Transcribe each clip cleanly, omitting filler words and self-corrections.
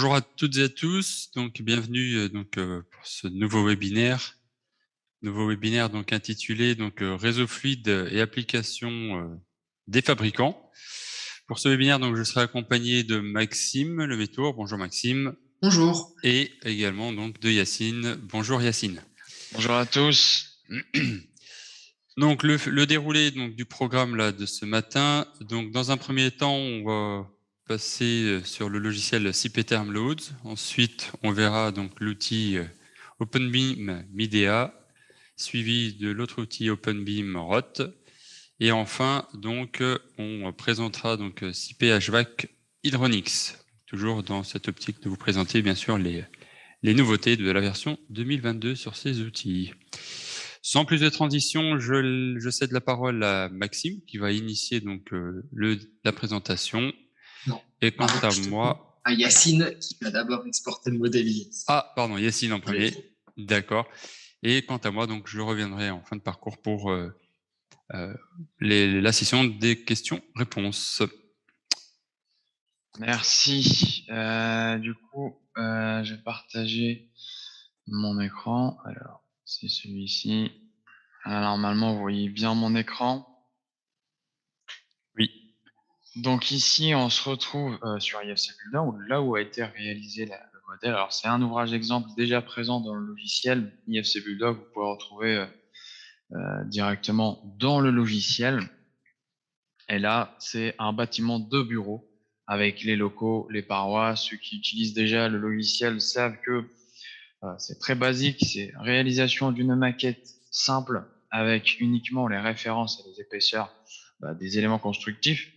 Bonjour à toutes et à tous, donc bienvenue pour ce nouveau webinaire. Nouveau webinaire donc intitulé réseau fluide et applications des fabricants. Pour ce webinaire, donc je serai accompagné de Maxime Lemétour. Bonjour Maxime. Bonjour. Et également donc de Yacine. Bonjour Yacine. Bonjour à tous. Donc le déroulé donc du programme là de ce matin. Donc dans un premier temps, on va passer sur le logiciel CPterm Loads. Ensuite, on verra donc l'outil OpenBeam Midea, suivi de l'autre outil OpenBeam ROT. Et enfin, donc, on présentera donc CP-HVAC Hydronix. Toujours dans cette optique de vous présenter bien sûr les nouveautés de la version 2022 sur ces outils. Sans plus de transition, je cède la parole à Maxime qui va initier donc la présentation. Non. Et quant à moi, à Yacine qui va d'abord exporter le modèle IS. Ah, pardon, Yacine en premier. D'accord. Et quant à moi, donc je reviendrai en fin de parcours pour la session des questions-réponses. Merci. Du coup, je vais partager mon écran. Alors, c'est celui-ci. Normalement, vous voyez bien mon écran. Oui. Donc ici, on se retrouve sur IFC Builder, là où a été réalisé le modèle. Alors, c'est un ouvrage d'exemple déjà présent dans le logiciel IFC Builder que vous pouvez retrouver directement dans le logiciel. Et là, c'est un bâtiment de bureau avec les locaux, les parois. Ceux qui utilisent déjà le logiciel savent que c'est très basique. C'est réalisation d'une maquette simple avec uniquement les références et les épaisseurs des éléments constructifs.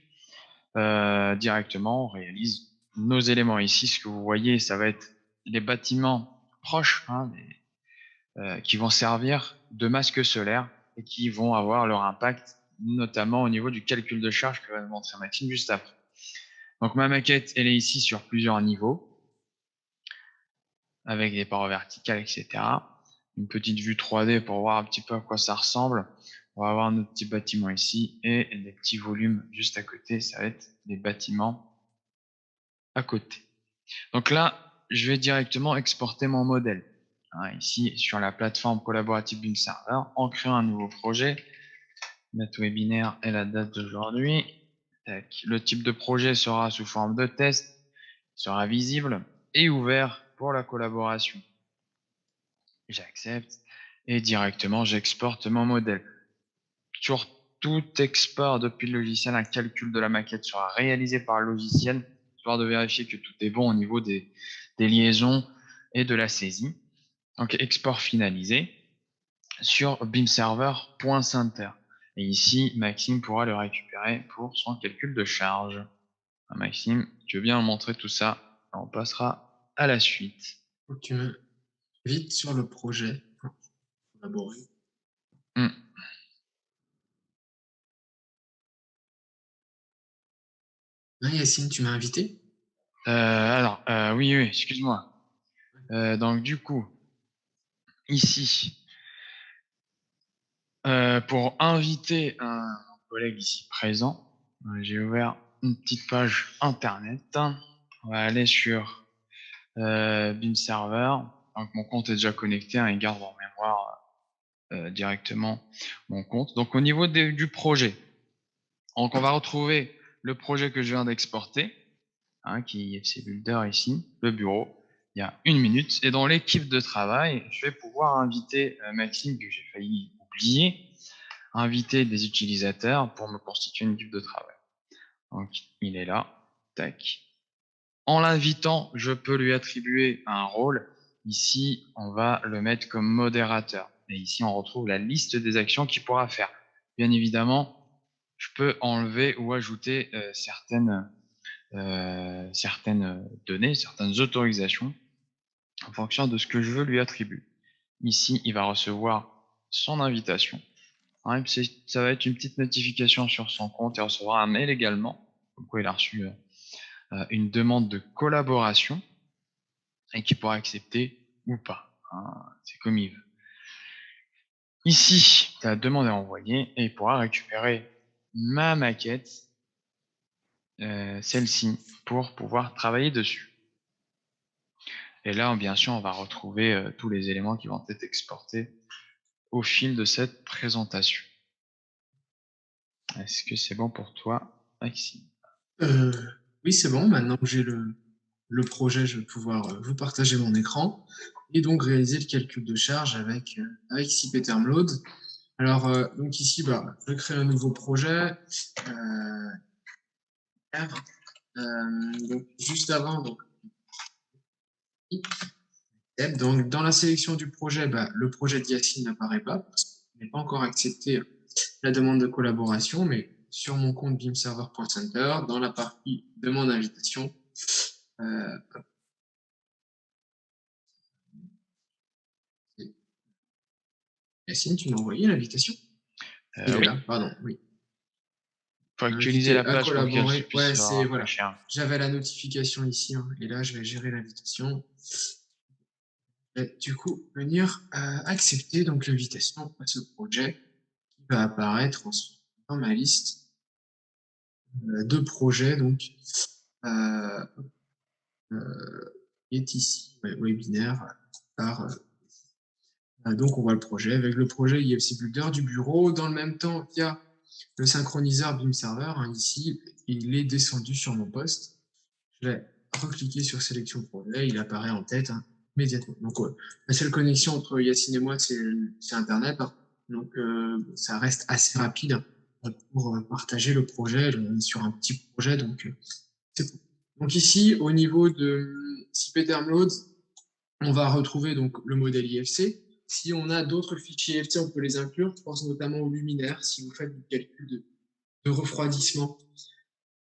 Directement, on réalise nos éléments. Ici, ce que vous voyez, ça va être les bâtiments proches qui vont servir de masque solaire et qui vont avoir leur impact notamment au niveau du calcul de charge que va montrer Maxime juste après. Donc ma maquette, elle est ici sur plusieurs niveaux, avec des parois verticales, etc. Une petite vue 3D pour voir un petit peu à quoi ça ressemble. On va avoir notre petit bâtiment ici et des petits volumes juste à côté, ça va être des bâtiments à côté. Donc là, je vais directement exporter mon modèle. Ici, sur la plateforme collaborative BIM Server, en créant un nouveau projet, date webinaire et la date d'aujourd'hui. Le type de projet sera sous forme de test, sera visible et ouvert pour la collaboration. J'accepte et directement j'exporte mon modèle. Sur tout export depuis le logiciel, un calcul de la maquette sera réalisé par le logiciel, histoire de vérifier que tout est bon au niveau des liaisons et de la saisie. Donc export finalisé sur bimserver.center. Et ici, Maxime pourra le récupérer pour son calcul de charge. Maxime, tu veux bien montrer tout ça? On passera à la suite. Tu me vite sur le projet collaborer. Yacine, tu m'as invité? Oui, excuse-moi. Donc du coup, ici, pour inviter un collègue ici présent, j'ai ouvert une petite page internet. On va aller sur BIM Server. Donc mon compte est déjà connecté, il garde en mémoire directement mon compte. Donc au niveau du projet, donc on va retrouver le projet que je viens d'exporter, qui est FC Builder ici, le bureau. Il y a 1 minute. Et dans l'équipe de travail, je vais pouvoir inviter Maxime, que j'ai failli oublier, inviter des utilisateurs pour me constituer une équipe de travail. Donc, il est là. Tac. En l'invitant, je peux lui attribuer un rôle. Ici, on va le mettre comme modérateur. Et ici, on retrouve la liste des actions qu'il pourra faire. Bien évidemment, je peux enlever ou ajouter certaines données, certaines autorisations en fonction de ce que je veux lui attribuer. Ici, il va recevoir son invitation. Ça va être une petite notification sur son compte et recevra un mail également, comme quoi il a reçu une demande de collaboration et qu'il pourra accepter ou pas. C'est comme il veut. Ici, la demande est envoyée et il pourra récupérer ma maquette, celle-ci, pour pouvoir travailler dessus. Et là, bien sûr, on va retrouver tous les éléments qui vont être exportés au fil de cette présentation. Est-ce que c'est bon pour toi, Maxime? Oui, c'est bon. Maintenant que j'ai le projet, je vais pouvoir vous partager mon écran et donc réaliser le calcul de charge avec CPTermLoad. Alors, donc ici, je crée un nouveau projet. Donc, juste avant, donc dans la sélection du projet, le projet de Yacine n'apparaît pas parce qu'il n'est pas encore accepté la demande de collaboration, mais sur mon compte beamserver.center, dans la partie demande invitation, Yacine, tu m'as envoyé l'invitation? Il est Oui, là, pardon, oui. faut actualiser Invité la à page pour qu'elle collaborer. puisse Ouais, se c'est voilà. rafraîchir. J'avais la notification ici, hein, et là, je vais gérer l'invitation. Du coup, venir accepter donc l'invitation à ce projet qui va apparaître ensuite dans ma liste de projets donc euh, qui est ici, webinaire par donc on voit le projet avec le projet IFC Builder du bureau. Dans le même temps, il y a le synchroniseur Beam Server. Hein, ici, il est descendu sur mon poste. Je vais recliquer sur sélection projet, il apparaît en tête immédiatement. Donc la seule connexion entre Yacine et moi, c'est Internet. Hein. Donc ça reste assez rapide pour partager le projet. On est sur un petit projet, donc c'est cool. Donc ici, au niveau de CPTermLoad, on va retrouver donc le modèle IFC. Si on a d'autres fichiers IFC, on peut les inclure. Je pense notamment aux luminaires. Si vous faites du calcul de refroidissement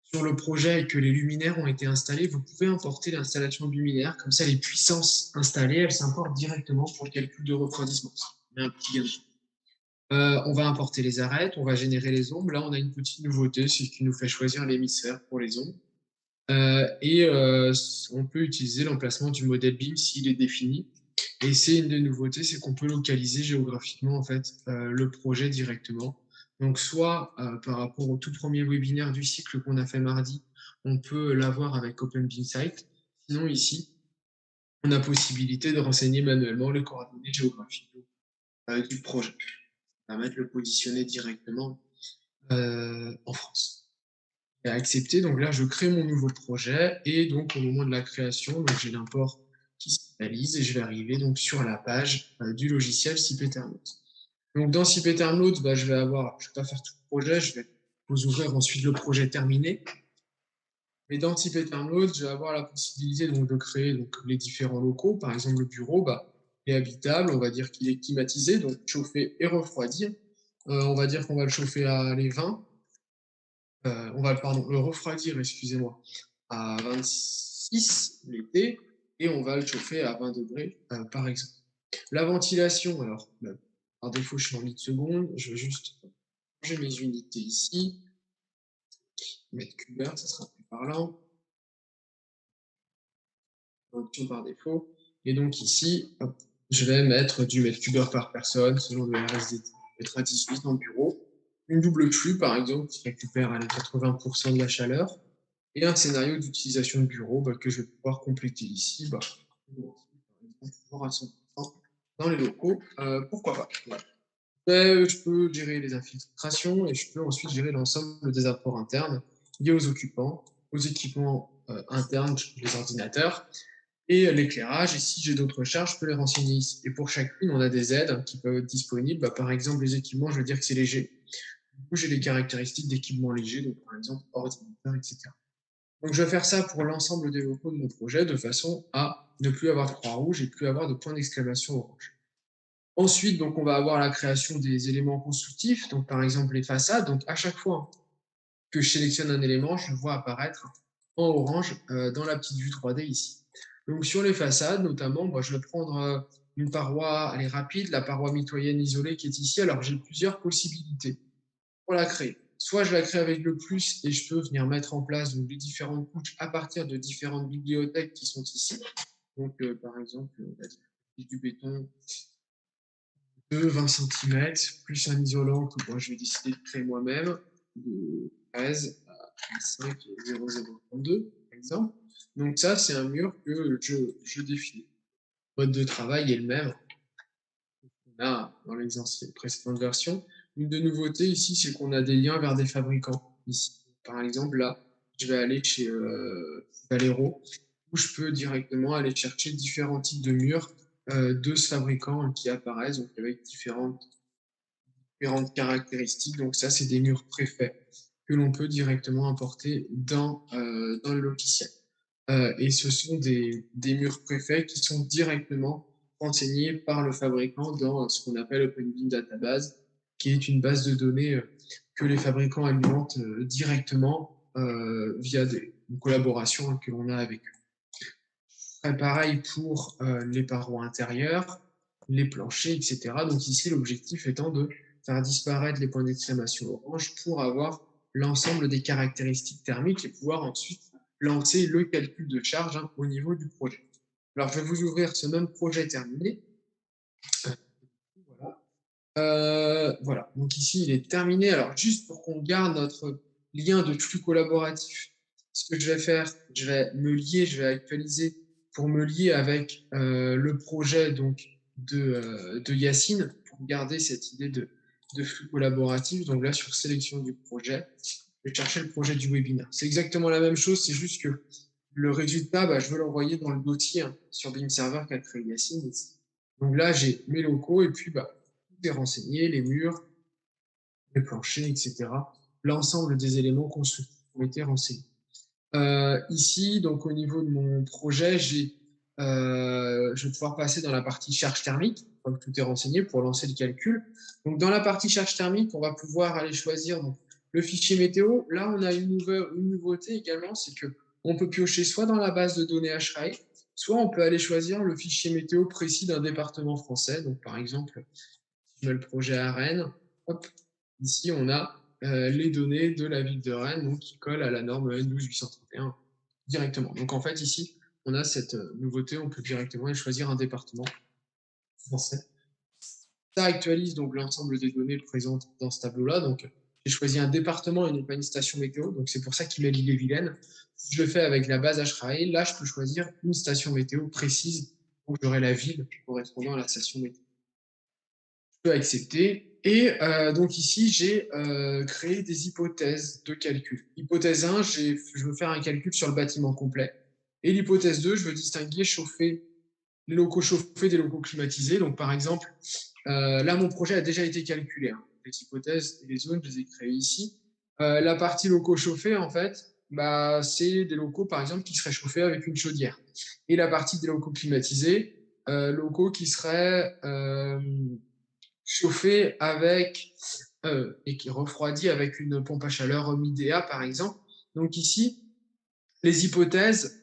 sur le projet et que les luminaires ont été installés, vous pouvez importer l'installation de luminaires. Comme ça, les puissances installées, elles s'importent directement pour le calcul de refroidissement. On a un petit gain. On va importer les arêtes, on va générer les ombres. Là, on a une petite nouveauté, c'est ce qui nous fait choisir l'hémisphère pour les ombres. On peut utiliser l'emplacement du modèle BIM s'il est défini. Et c'est une des nouveautés, c'est qu'on peut localiser géographiquement en fait le projet directement. Donc soit par rapport au tout premier webinaire du cycle qu'on a fait mardi, on peut l'avoir avec OpenBeamSite. Sinon ici, on a possibilité de renseigner manuellement les coordonnées géographiques du projet. Ça va permettre de le positionner directement en France. Et accepter, donc là je crée mon nouveau projet et donc au moment de la création, donc j'ai l'import qui se réalise et je vais arriver donc sur la page du logiciel CPTermLoad. Donc dans CPTermLoad, je vais pas faire tout le projet, je vais vous ouvrir ensuite le projet terminé. Mais dans CPTermLoad, je vais avoir la possibilité donc, de créer donc, les différents locaux. Par exemple, le bureau est habitable, on va dire qu'il est climatisé, donc chauffer et refroidir. On va dire qu'on va le chauffer à les 20. On va le refroidir, excusez-moi, à 26 l'été et on va le chauffer à 20 degrés, par exemple. La ventilation, alors, par défaut, je suis en secondes. Je vais juste changer mes unités ici. Mètre cube heure, ça sera plus parlant. Option par défaut. Et donc ici, hop, je vais mettre du mètre cube heure par personne selon le RSDT. Je vais mettre à 18 dans le bureau. Une double flux, par exemple, qui récupère les 80% de la chaleur. Et un scénario d'utilisation de bureau que je vais pouvoir compléter ici. Toujours à 100% dans les locaux. Pourquoi pas. Voilà. Je peux gérer les infiltrations et je peux ensuite gérer l'ensemble des apports internes liés aux occupants, aux équipements internes, les ordinateurs et l'éclairage. Et si j'ai d'autres charges, je peux les renseigner ici. Et pour chacune, on a des aides qui peuvent être disponibles. Par exemple, les équipements, je veux dire que c'est léger. Du coup, j'ai les caractéristiques d'équipements légers, donc par exemple ordinateur, etc. Donc, je vais faire ça pour l'ensemble des locaux de mon projet de façon à ne plus avoir de croix rouge et plus avoir de points d'exclamation orange. Ensuite, donc, on va avoir la création des éléments constructifs, donc par exemple les façades. Donc, à chaque fois que je sélectionne un élément, je le vois apparaître en orange dans la petite vue 3D ici. Donc, sur les façades, notamment, je vais prendre une paroi rapide, la paroi mitoyenne isolée qui est ici. Alors, j'ai plusieurs possibilités pour la créer. Soit je la crée avec le plus et je peux venir mettre en place donc, les différentes couches à partir de différentes bibliothèques qui sont ici. Donc, par exemple, du béton de 20 cm, plus un isolant que moi, je vais décider de créer moi-même, de 13 à 5,0032, par exemple. Donc ça, c'est un mur que je définis. mode de travail est le même. On a dans les précédentes versions. Une de nouveautés ici, c'est qu'on a des liens vers des fabricants. Ici, par exemple, là, je vais aller chez Valero, où je peux directement aller chercher différents types de murs de ce fabricant qui apparaissent, donc avec différentes caractéristiques. Donc ça, c'est des murs préfaits que l'on peut directement importer dans le logiciel. Et ce sont des murs préfaits qui sont directement renseignés par le fabricant dans ce qu'on appelle OpenBIM Database, qui est une base de données que les fabricants alimentent directement via une collaboration que l'on a avec eux. Pareil pour les parois intérieures, les planchers, etc. Donc ici, l'objectif étant de faire disparaître les points d'exclamation orange pour avoir l'ensemble des caractéristiques thermiques et pouvoir ensuite lancer le calcul de charge au niveau du projet. Alors, je vais vous ouvrir ce même projet terminé. Voilà. Donc ici, il est terminé. Alors, juste pour qu'on garde notre lien de flux collaboratif, ce que je vais faire, je vais me lier, je vais actualiser pour me lier avec le projet donc, de Yacine, pour garder cette idée de flux collaboratif. Donc là, sur sélection du projet, je vais chercher le projet du webinaire. C'est exactement la même chose, c'est juste que le résultat, je veux l'envoyer dans le dossier sur BIM Server qu'a créé Yacine. Donc là, j'ai mes locaux et puis tout est renseigné, les murs, les planchers, etc. L'ensemble des éléments constructifs ont été renseignés. Ici, donc au niveau de mon projet, je vais pouvoir passer dans la partie charge thermique, comme tout est renseigné pour lancer le calcul. Donc dans la partie charge thermique, on va pouvoir aller choisir donc, le fichier météo. Là, on a une nouveauté également, c'est qu'on peut piocher soit dans la base de données HRAE, soit on peut aller choisir le fichier météo précis d'un département français. Donc par exemple, si je mets le projet à Rennes, hop, ici on a les données de la ville de Rennes donc, qui collent à la norme N12831 directement. Donc en fait ici, on a cette nouveauté, on peut directement aller choisir un département français. Ça actualise donc l'ensemble des données présentes dans ce tableau-là. Donc j'ai choisi un département et non pas une station météo, donc c'est pour ça qu'il met l'île-et-Vilaine. Si je le fais avec la base HRAE, là je peux choisir une station météo précise, donc j'aurai la ville correspondant à la station météo. Je peux accepter. Et donc ici, j'ai créé des hypothèses de calcul. Hypothèse 1, je veux faire un calcul sur le bâtiment complet. Et l'hypothèse 2, je veux distinguer les locaux chauffés des locaux climatisés. Donc par exemple, là, mon projet a déjà été calculé. Les hypothèses et les zones, je les ai créées ici. La partie locaux chauffés, en fait, c'est des locaux, par exemple, qui seraient chauffés avec une chaudière. Et la partie des locaux climatisés, locaux qui seraient chauffé avec et qui refroidit avec une pompe à chaleur Midea, par exemple. Donc ici, les hypothèses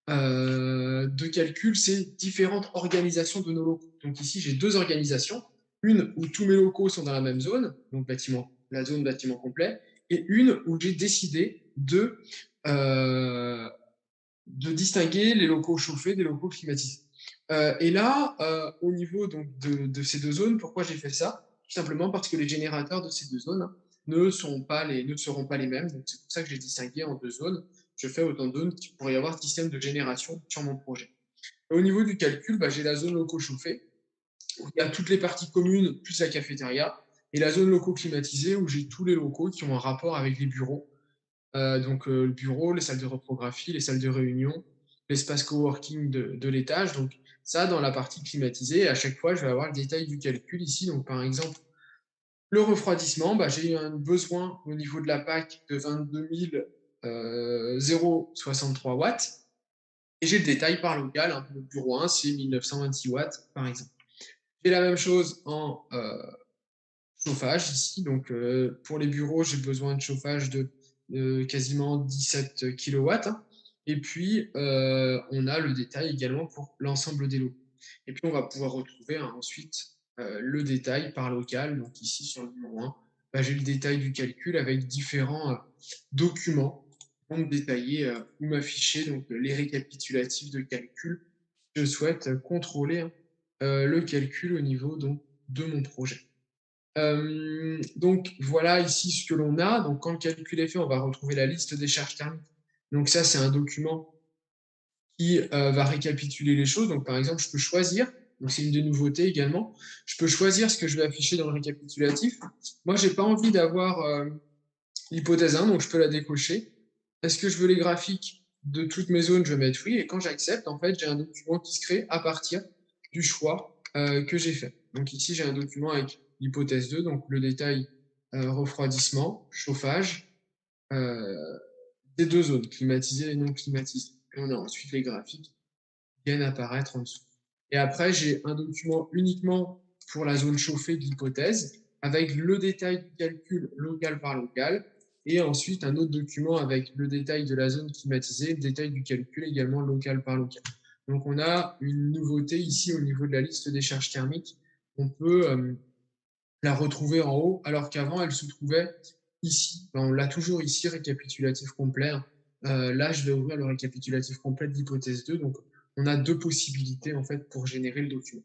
de calcul, c'est différentes organisations de nos locaux. Donc ici, j'ai deux organisations. Une où tous mes locaux sont dans la même zone, donc la zone bâtiment complet, et une où j'ai décidé de distinguer les locaux chauffés des locaux climatisés. Et là, au niveau donc, de ces deux zones, pourquoi j'ai fait ça? Tout simplement parce que les générateurs de ces deux zones ne seront pas les mêmes. Donc c'est pour ça que j'ai distingué en deux zones. Je fais autant de zones qu'il pourrait y avoir système de génération sur mon projet. Et au niveau du calcul, j'ai la zone locaux chauffés, où il y a toutes les parties communes plus la cafétéria, et la zone locaux climatisés, où j'ai tous les locaux qui ont un rapport avec les bureaux. Donc le bureau, les salles de reprographie, les salles de réunion, l'espace coworking de l'étage. Donc ça, dans la partie climatisée, à chaque fois, je vais avoir le détail du calcul ici. Donc par exemple, le refroidissement, j'ai eu un besoin au niveau de la PAC de 22 063 watts. Et j'ai le détail par local. Le bureau 1, c'est 1926 watts, par exemple. J'ai la même chose en chauffage ici. Donc pour les bureaux, j'ai besoin de chauffage de quasiment 17 kW. Et puis, on a le détail également pour l'ensemble des locaux. Et puis, on va pouvoir retrouver ensuite le détail par local. Donc ici, sur le numéro 1, j'ai le détail du calcul avec différents documents pour me détailler ou m'afficher donc, les récapitulatifs de calcul. Je souhaite contrôler le calcul au niveau donc, de mon projet. Donc voilà ici ce que l'on a. Donc quand le calcul est fait, on va retrouver la liste des charges thermiques. Donc ça, c'est un document qui va récapituler les choses. Donc, par exemple, je peux choisir, donc c'est une des nouveautés également, je peux choisir ce que je vais afficher dans le récapitulatif. Moi, j'ai pas envie d'avoir l'hypothèse 1, donc je peux la décocher. Est-ce que je veux les graphiques de toutes mes zones? Je vais mettre oui. Et quand j'accepte, en fait, j'ai un document qui se crée à partir du choix que j'ai fait. Donc ici, j'ai un document avec l'hypothèse 2, donc le détail refroidissement, chauffage, euh, des deux zones, climatisées et non climatisées. Et on a ensuite les graphiques qui viennent apparaître en dessous. Et après, j'ai un document uniquement pour la zone chauffée de l'hypothèse, avec le détail du calcul local par local, et ensuite un autre document avec le détail de la zone climatisée, le détail du calcul également local par local. Donc on a une nouveauté ici au niveau de la liste des charges thermiques. On peut la retrouver en haut, alors qu'avant elle se trouvait ici. Ben, on l'a toujours ici, récapitulatif complet. Là, je vais ouvrir le récapitulatif complet de l'hypothèse 2. Donc, on a deux possibilités en fait pour générer le document.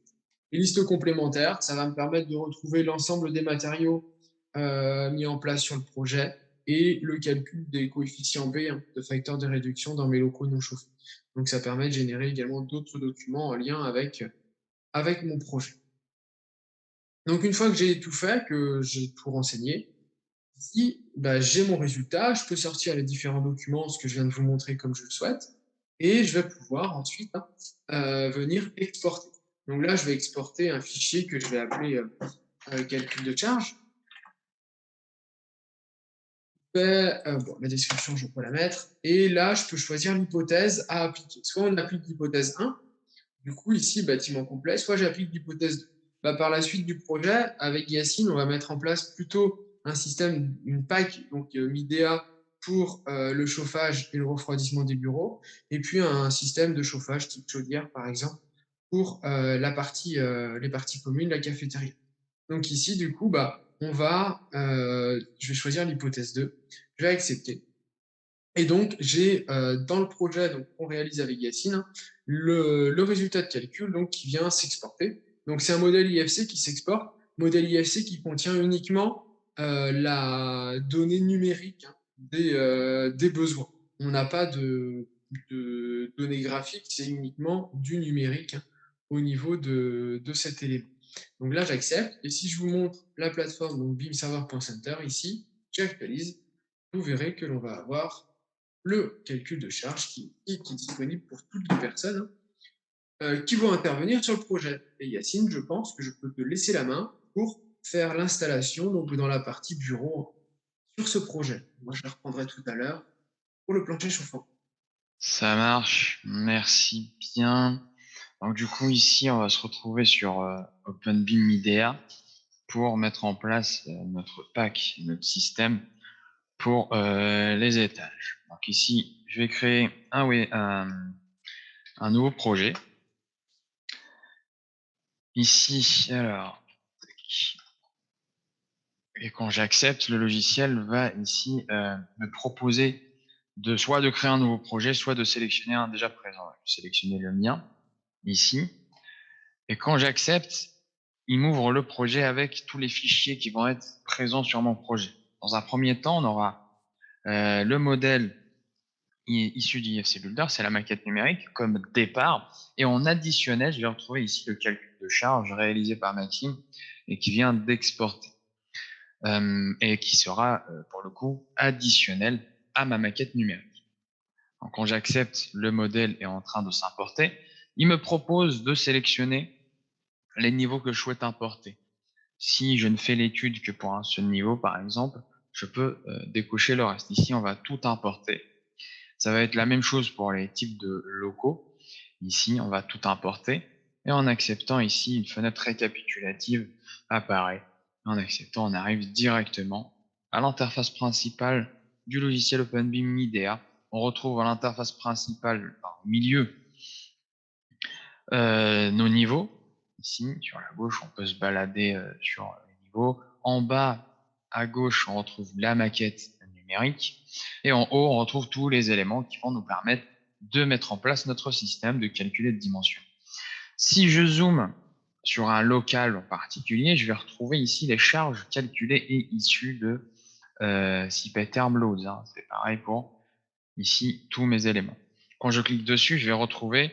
Les listes complémentaires, ça va me permettre de retrouver l'ensemble des matériaux mis en place sur le projet et le calcul des coefficients B, hein, de facteurs de réduction dans mes locaux non chauffés. Donc, ça permet de générer également d'autres documents en lien avec mon projet. Donc, une fois que j'ai tout fait, que j'ai tout renseigné, ici, bah, j'ai mon résultat, je peux sortir les différents documents, ce que je viens de vous montrer comme je le souhaite, et je vais pouvoir ensuite venir exporter. Donc là, je vais exporter un fichier que je vais appeler calcul de charge. Bon, la description, je peux la mettre. Et là, je peux choisir l'hypothèse à appliquer. Soit on applique l'hypothèse 1, du coup, ici, bâtiment complet, soit j'applique l'hypothèse 2. Bah, par la suite du projet, avec Yacine, on va mettre en place plutôt un système, une PAC, donc Midea, pour le chauffage et le refroidissement des bureaux, et puis un système de chauffage type chaudière, par exemple, pour les parties communes, la cafétéria. Donc ici, du coup, bah, je vais choisir l'hypothèse 2, je vais accepter. Et donc, j'ai dans le projet qu'on réalise avec Yacine, le résultat de calcul donc, qui vient s'exporter. Donc, c'est un modèle IFC qui s'exporte, modèle IFC qui contient uniquement la donnée numérique, hein, des besoins. On n'a pas de données graphiques, c'est uniquement du numérique, hein, au niveau de cet élément. Donc là, j'accepte. Et si je vous montre la plateforme, donc beamserver.center, ici, j'actualise, vous verrez que l'on va avoir le calcul de charge qui est disponible pour toutes les personnes qui vont intervenir sur le projet. Et Yacine, je pense que je peux te laisser la main pour faire l'installation donc dans la partie bureau sur ce projet. Moi, je la reprendrai tout à l'heure pour le plancher chauffant. Ça marche, merci bien. Donc du coup, ici, on va se retrouver sur OpenBeam Midea pour mettre en place notre pack, notre système pour les étages. Donc ici, je vais créer un nouveau projet. Ici, alors, et quand j'accepte, le logiciel va ici me proposer soit de créer un nouveau projet, soit de sélectionner un déjà présent. Je vais sélectionner le mien ici. Et quand j'accepte, il m'ouvre le projet avec tous les fichiers qui vont être présents sur mon projet. Dans un premier temps, on aura le modèle issu d'IFC Builder, c'est la maquette numérique comme départ. Et en additionnel, je vais retrouver ici le calcul de charge réalisé par ma team et qui vient d'exporter. Et qui sera, pour le coup, additionnel à ma maquette numérique. Donc, quand j'accepte, le modèle est en train de s'importer. Il me propose de sélectionner les niveaux que je souhaite importer. Si je ne fais l'étude que pour un seul niveau, par exemple, je peux décocher le reste. Ici, on va tout importer. Ça va être la même chose pour les types de locaux. Ici, on va tout importer. Et en acceptant ici, une fenêtre récapitulative apparaît. En acceptant, on arrive directement à l'interface principale du logiciel OpenBeam Midea. On retrouve à l'interface principale, au milieu, nos niveaux. Ici, sur la gauche, on peut se balader sur les niveaux. En bas, à gauche, on retrouve la maquette numérique. Et en haut, on retrouve tous les éléments qui vont nous permettre de mettre en place notre système, de calculer de dimensions. Si je zoome sur un local en particulier, je vais retrouver ici les charges calculées et issues de CPTerm Loads. Hein. C'est pareil pour ici tous mes éléments. Quand je clique dessus, je vais retrouver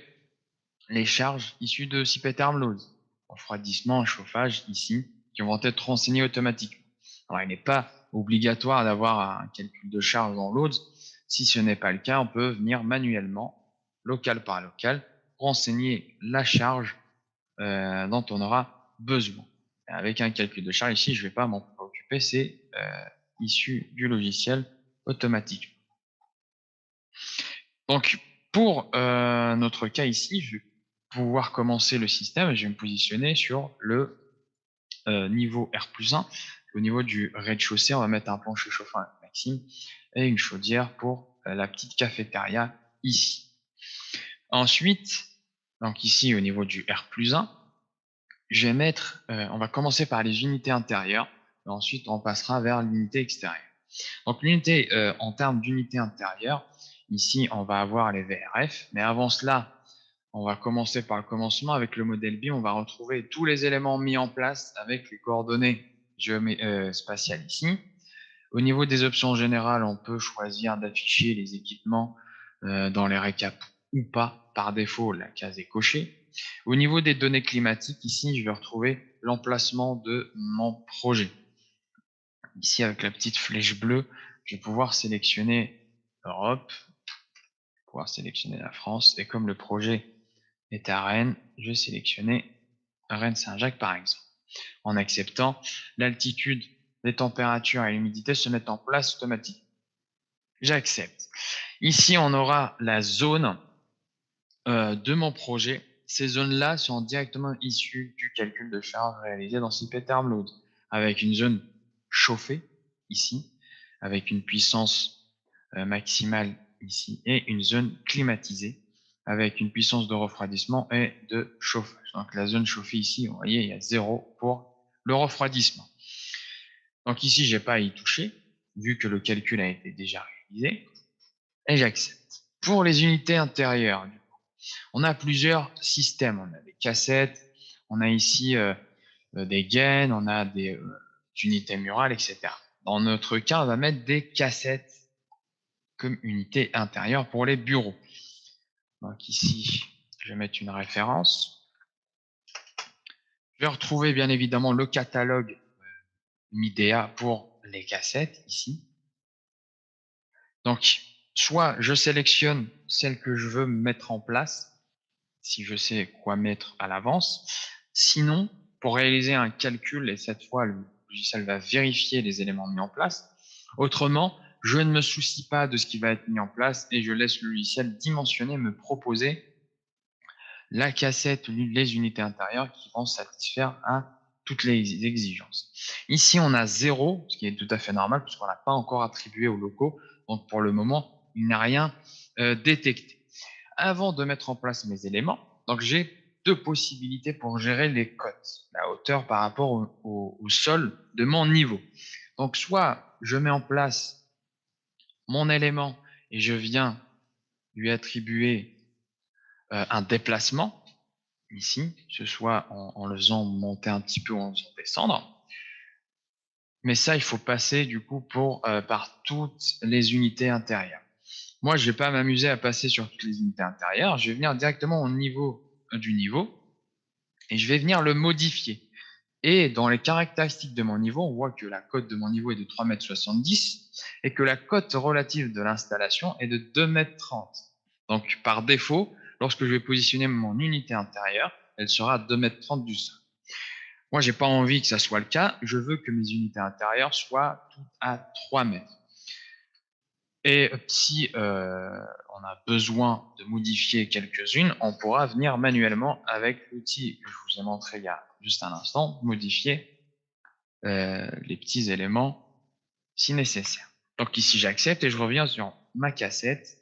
les charges issues de CPTerm Loads, refroidissement, chauffage ici, qui vont être renseignées automatiquement. Alors, il n'est pas obligatoire d'avoir un calcul de charge dans Loads. Si ce n'est pas le cas, on peut venir manuellement, local par local, renseigner la charge dont on aura besoin. Avec un calcul de charge ici, je ne vais pas m'en préoccuper, c'est issu du logiciel automatique. Donc, pour notre cas ici, je vais pouvoir commencer le système et je vais me positionner sur le niveau R+1. Au niveau du rez-de-chaussée, on va mettre un plancher chauffant avec Maxime et une chaudière pour la petite cafétéria ici. Ensuite, donc ici au niveau du R+1, je vais mettre, on va commencer par les unités intérieures et ensuite on passera vers l'unité extérieure. Donc l'unité, en termes d'unité intérieure, ici on va avoir les VRF, mais avant cela, on va commencer par le commencement avec le modèle B. On va retrouver tous les éléments mis en place avec les coordonnées spatiales ici. Au niveau des options générales, on peut choisir d'afficher les équipements dans les récaps ou pas. Par défaut, la case est cochée. Au niveau des données climatiques, ici, je vais retrouver l'emplacement de mon projet. Ici, avec la petite flèche bleue, je vais pouvoir sélectionner Europe, pouvoir sélectionner la France. Et comme le projet est à Rennes, je vais sélectionner Rennes-Saint-Jacques par exemple. En acceptant, l'altitude, les températures et l'humidité se mettent en place automatiquement. J'accepte. Ici, on aura la zone de mon projet. Ces zones-là sont directement issues du calcul de charge réalisé dans CPTerm Load, avec une zone chauffée ici, avec une puissance maximale ici, et une zone climatisée avec une puissance de refroidissement et de chauffage. Donc la zone chauffée ici, vous voyez, il y a 0 pour le refroidissement. Donc ici, je n'ai pas à y toucher, vu que le calcul a été déjà réalisé, et j'accepte. Pour les unités intérieures, on a plusieurs systèmes. On a des cassettes, on a ici des gaines, on a des unités murales, etc. Dans notre cas, on va mettre des cassettes comme unité intérieure pour les bureaux. Donc ici, je vais mettre une référence. Je vais retrouver bien évidemment le catalogue Midea pour les cassettes ici. Donc, soit je sélectionne celle que je veux mettre en place, si je sais quoi mettre à l'avance. Sinon, pour réaliser un calcul, et cette fois, le logiciel va vérifier les éléments mis en place. Autrement, je ne me soucie pas de ce qui va être mis en place et je laisse le logiciel dimensionner, me proposer la cassette, les unités intérieures qui vont satisfaire à toutes les exigences. Ici, on a 0, ce qui est tout à fait normal puisqu'on n'a pas encore attribué aux locaux. Donc, pour le moment, il n'a rien détecté. Avant de mettre en place mes éléments, donc j'ai deux possibilités pour gérer les cotes, la hauteur par rapport au sol de mon niveau. Donc, soit je mets en place mon élément et je viens lui attribuer un déplacement, ici, que ce soit en le faisant monter un petit peu ou en le faisant descendre. Mais ça, il faut passer du coup par toutes les unités intérieures. Moi, je ne vais pas m'amuser à passer sur toutes les unités intérieures. Je vais venir directement au niveau du niveau et je vais venir le modifier. Et dans les caractéristiques de mon niveau, on voit que la cote de mon niveau est de 3,70 m et que la cote relative de l'installation est de 2,30 m. Donc, par défaut, lorsque je vais positionner mon unité intérieure, elle sera à 2,30 m du sol. Moi, j'ai pas envie que ça soit le cas. Je veux que mes unités intérieures soient toutes à 3 mètres. Et si on a besoin de modifier quelques-unes, on pourra venir manuellement avec l'outil que je vous ai montré il y a juste un instant, modifier les petits éléments si nécessaire. Donc ici, j'accepte et je reviens sur ma cassette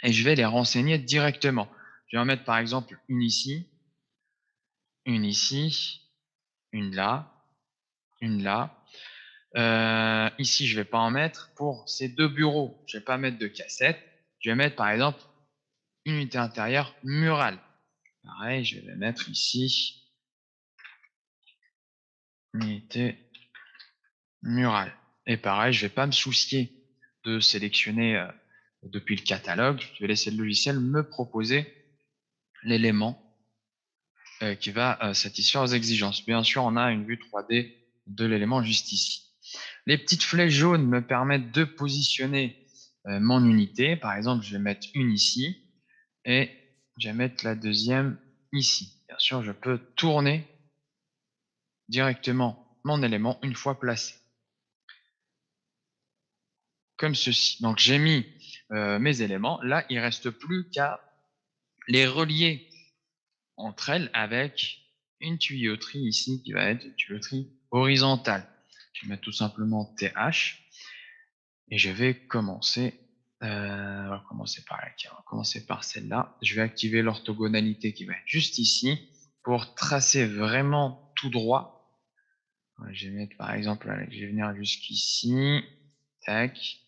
et je vais les renseigner directement. Je vais en mettre par exemple une ici, une ici, une là, une là. Ici, je ne vais pas en mettre. Pour ces deux bureaux, je ne vais pas mettre de cassette. Je vais mettre par exemple une unité intérieure murale. Pareil, je vais mettre ici unité murale. Et pareil, je ne vais pas me soucier de sélectionner depuis le catalogue. Je vais laisser le logiciel me proposer l'élément qui va satisfaire aux exigences. Bien sûr, on a une vue 3D de l'élément juste ici. Les petites flèches jaunes me permettent de positionner mon unité. Par exemple, je vais mettre une ici et je vais mettre la deuxième ici. Bien sûr, je peux tourner directement mon élément une fois placé. Comme ceci. Donc, j'ai mis mes éléments. Là, il ne reste plus qu'à les relier entre elles avec une tuyauterie ici qui va être une tuyauterie horizontale. Je vais mettre tout simplement TH et je vais commencer. On va commencer par laquelle? On va commencer par celle-là. Je vais activer l'orthogonalité qui va être juste ici pour tracer vraiment tout droit. Je vais mettre par exemple, je vais venir jusqu'ici. Tac.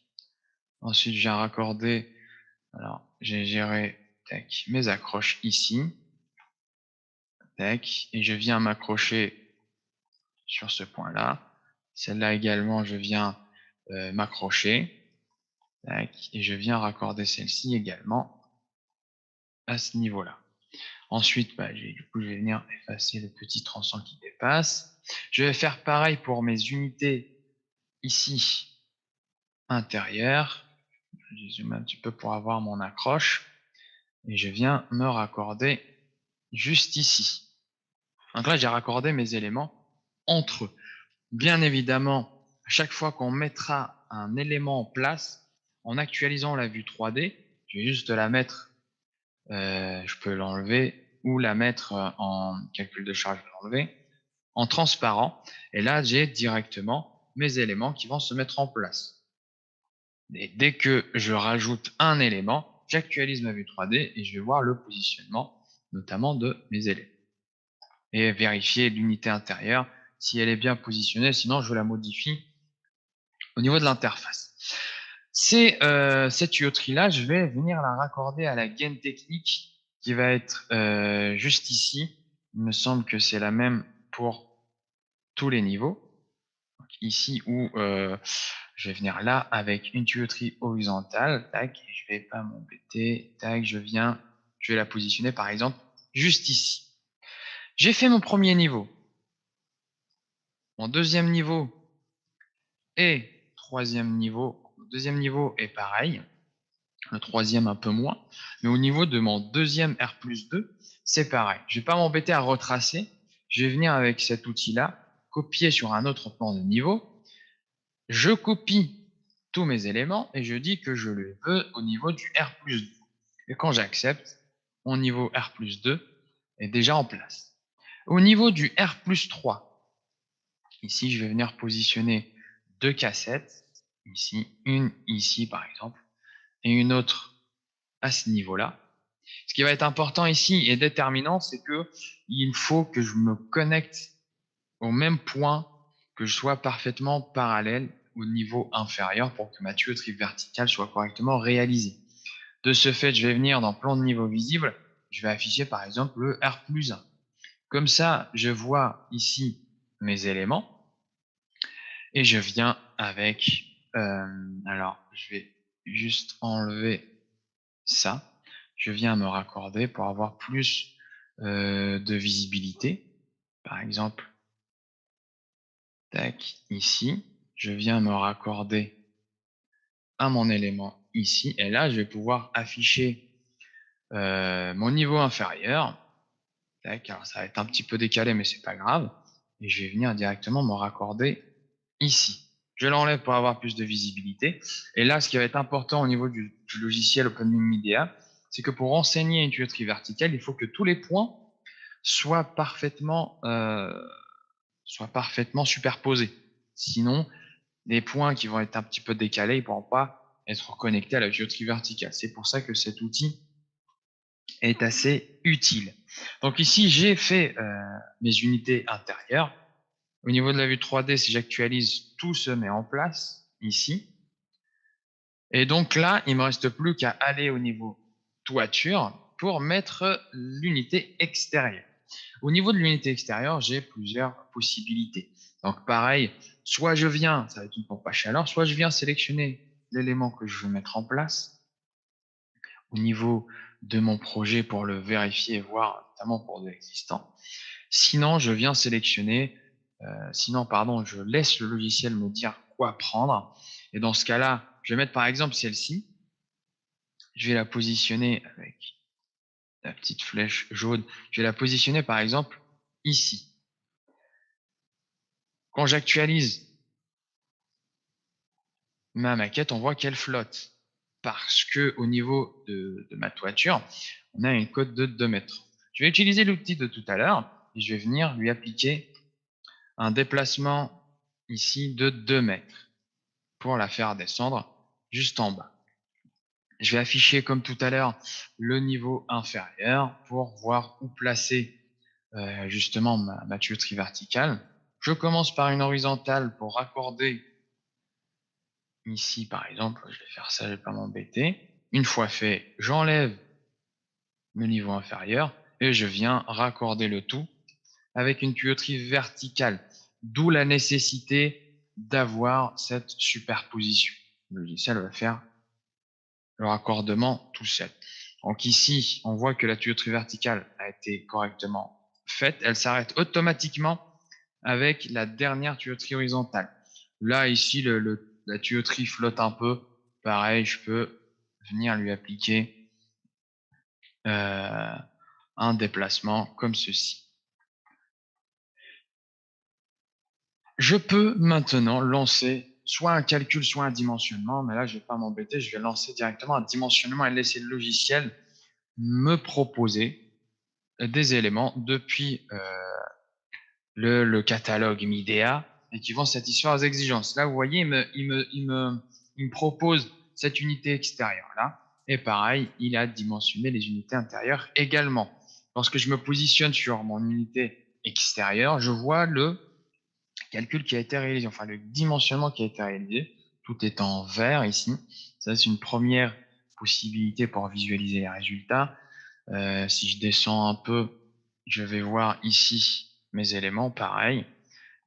Ensuite, je viens raccorder. Alors, j'ai géré tac, mes accroches ici. Tac, et je viens m'accrocher sur ce point-là. Celle-là également, je viens m'accrocher. Et je viens raccorder celle-ci également à ce niveau-là. Ensuite, du coup, je vais venir effacer le petit tronçon qui dépasse. Je vais faire pareil pour mes unités ici intérieures. Je zoome un petit peu pour avoir mon accroche. Et je viens me raccorder juste ici. Donc là, j'ai raccordé mes éléments entre eux. Bien évidemment, à chaque fois qu'on mettra un élément en place, en actualisant la vue 3D, je vais juste la mettre, je peux l'enlever ou la mettre en calcul de charge, je vais l'enlever, en transparent. Et là, j'ai directement mes éléments qui vont se mettre en place. Et dès que je rajoute un élément, j'actualise ma vue 3D et je vais voir le positionnement, notamment de mes éléments. Et vérifier l'unité intérieure si elle est bien positionnée, sinon je la modifie au niveau de l'interface. Cette tuyauterie-là, je vais venir la raccorder à la gaine technique qui va être juste ici. Il me semble que c'est la même pour tous les niveaux. Donc, ici où je vais venir là avec une tuyauterie horizontale, tac, et je vais pas m'embêter, tac, je vais la positionner par exemple juste ici. J'ai fait mon premier niveau. Mon deuxième niveau et troisième niveau. Le deuxième niveau est pareil. Le troisième un peu moins. Mais au niveau de mon deuxième R+2, c'est pareil. Je ne vais pas m'embêter à retracer. Je vais venir avec cet outil-là, copier sur un autre plan de niveau. Je copie tous mes éléments et je dis que je le veux au niveau du R+2. Et quand j'accepte, mon niveau R+2 est déjà en place. Au niveau du R+3, ici, je vais venir positionner deux cassettes, ici, une ici par exemple, et une autre à ce niveau-là. Ce qui va être important ici et déterminant, c'est que il faut que je me connecte au même point, que je sois parfaitement parallèle au niveau inférieur pour que ma tuyauterie verticale soit correctement réalisée. De ce fait, je vais venir dans plan de niveau visible, je vais afficher par exemple le R+1. Comme ça, je vois ici mes éléments et je viens avec, alors je vais juste enlever ça. Je viens me raccorder pour avoir plus de visibilité. Par exemple, tac, ici, je viens me raccorder à mon élément ici. Et là, je vais pouvoir afficher mon niveau inférieur. Tac, alors ça va être un petit peu décalé, mais c'est pas grave. Et je vais venir directement me raccorder ici. Je l'enlève pour avoir plus de visibilité. Et là, ce qui va être important au niveau du logiciel OpenBeam Media, c'est que pour enseigner une tuyauterie verticale, il faut que tous les points soient parfaitement superposés. Sinon, les points qui vont être un petit peu décalés, ils ne pourront pas être connectés à la tuyauterie verticale. C'est pour ça que cet outil est assez utile. Donc ici, j'ai fait mes unités intérieures. Au niveau de la vue 3D, si j'actualise, tout se met en place ici. Et donc là, il ne me reste plus qu'à aller au niveau toiture pour mettre l'unité extérieure. Au niveau de l'unité extérieure, j'ai plusieurs possibilités. Donc pareil, soit je viens, ça va être une pompe à chaleur, soit je viens sélectionner l'élément que je veux mettre en place. au niveau de mon projet pour le vérifier et voir, notamment pour de l'existant. Sinon, je viens sélectionner, je laisse le logiciel me dire quoi prendre. Et dans ce cas-là, je vais mettre par exemple celle-ci. Je vais la positionner avec la petite flèche jaune. Je vais la positionner par exemple ici. Quand j'actualise ma maquette, on voit qu'elle flotte parce que au niveau de ma toiture, on a une cote de 2 mètres. Je vais utiliser l'outil de tout à l'heure et je vais venir lui appliquer un déplacement ici de 2 mètres pour la faire descendre juste en bas. Je vais afficher comme tout à l'heure le niveau inférieur pour voir où placer justement ma tuyauterie verticale. Je commence par une horizontale pour raccorder ici par exemple, je vais faire ça, je ne vais pas m'embêter. Une fois fait, j'enlève le niveau inférieur et je viens raccorder le tout avec une tuyauterie verticale, d'où la nécessité d'avoir cette superposition. Le logiciel va faire le raccordement tout seul. Donc ici, on voit que la tuyauterie verticale a été correctement faite. Elle s'arrête automatiquement avec la dernière tuyauterie horizontale. Là, ici, la tuyauterie flotte un peu. Pareil, je peux venir lui appliquer un déplacement comme ceci. Je peux maintenant lancer soit un calcul, soit un dimensionnement, mais là, je ne vais pas m'embêter, je vais lancer directement un dimensionnement et laisser le logiciel me proposer des éléments depuis le catalogue Midea et qui vont satisfaire aux exigences. Là, vous voyez, il me propose cette unité extérieure là, et pareil, il a dimensionné les unités intérieures également. Lorsque je me positionne sur mon unité extérieure, je vois le calcul qui a été réalisé, enfin le dimensionnement qui a été réalisé. Tout est en vert ici. Ça, c'est une première possibilité pour visualiser les résultats. Si je descends un peu, je vais voir ici mes éléments, pareil,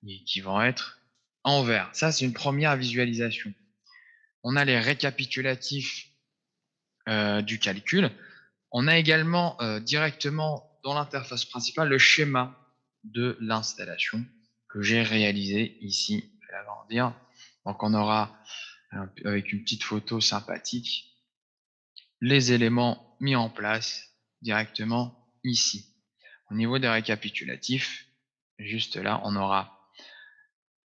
et qui vont être en vert. Ça, c'est une première visualisation. On a les récapitulatifs du calcul. On a également directement dans l'interface principale le schéma de l'installation que j'ai réalisé ici. Je vais l'agrandir. Donc, on aura, avec une petite photo sympathique, les éléments mis en place directement ici. Au niveau des récapitulatifs, juste là, on aura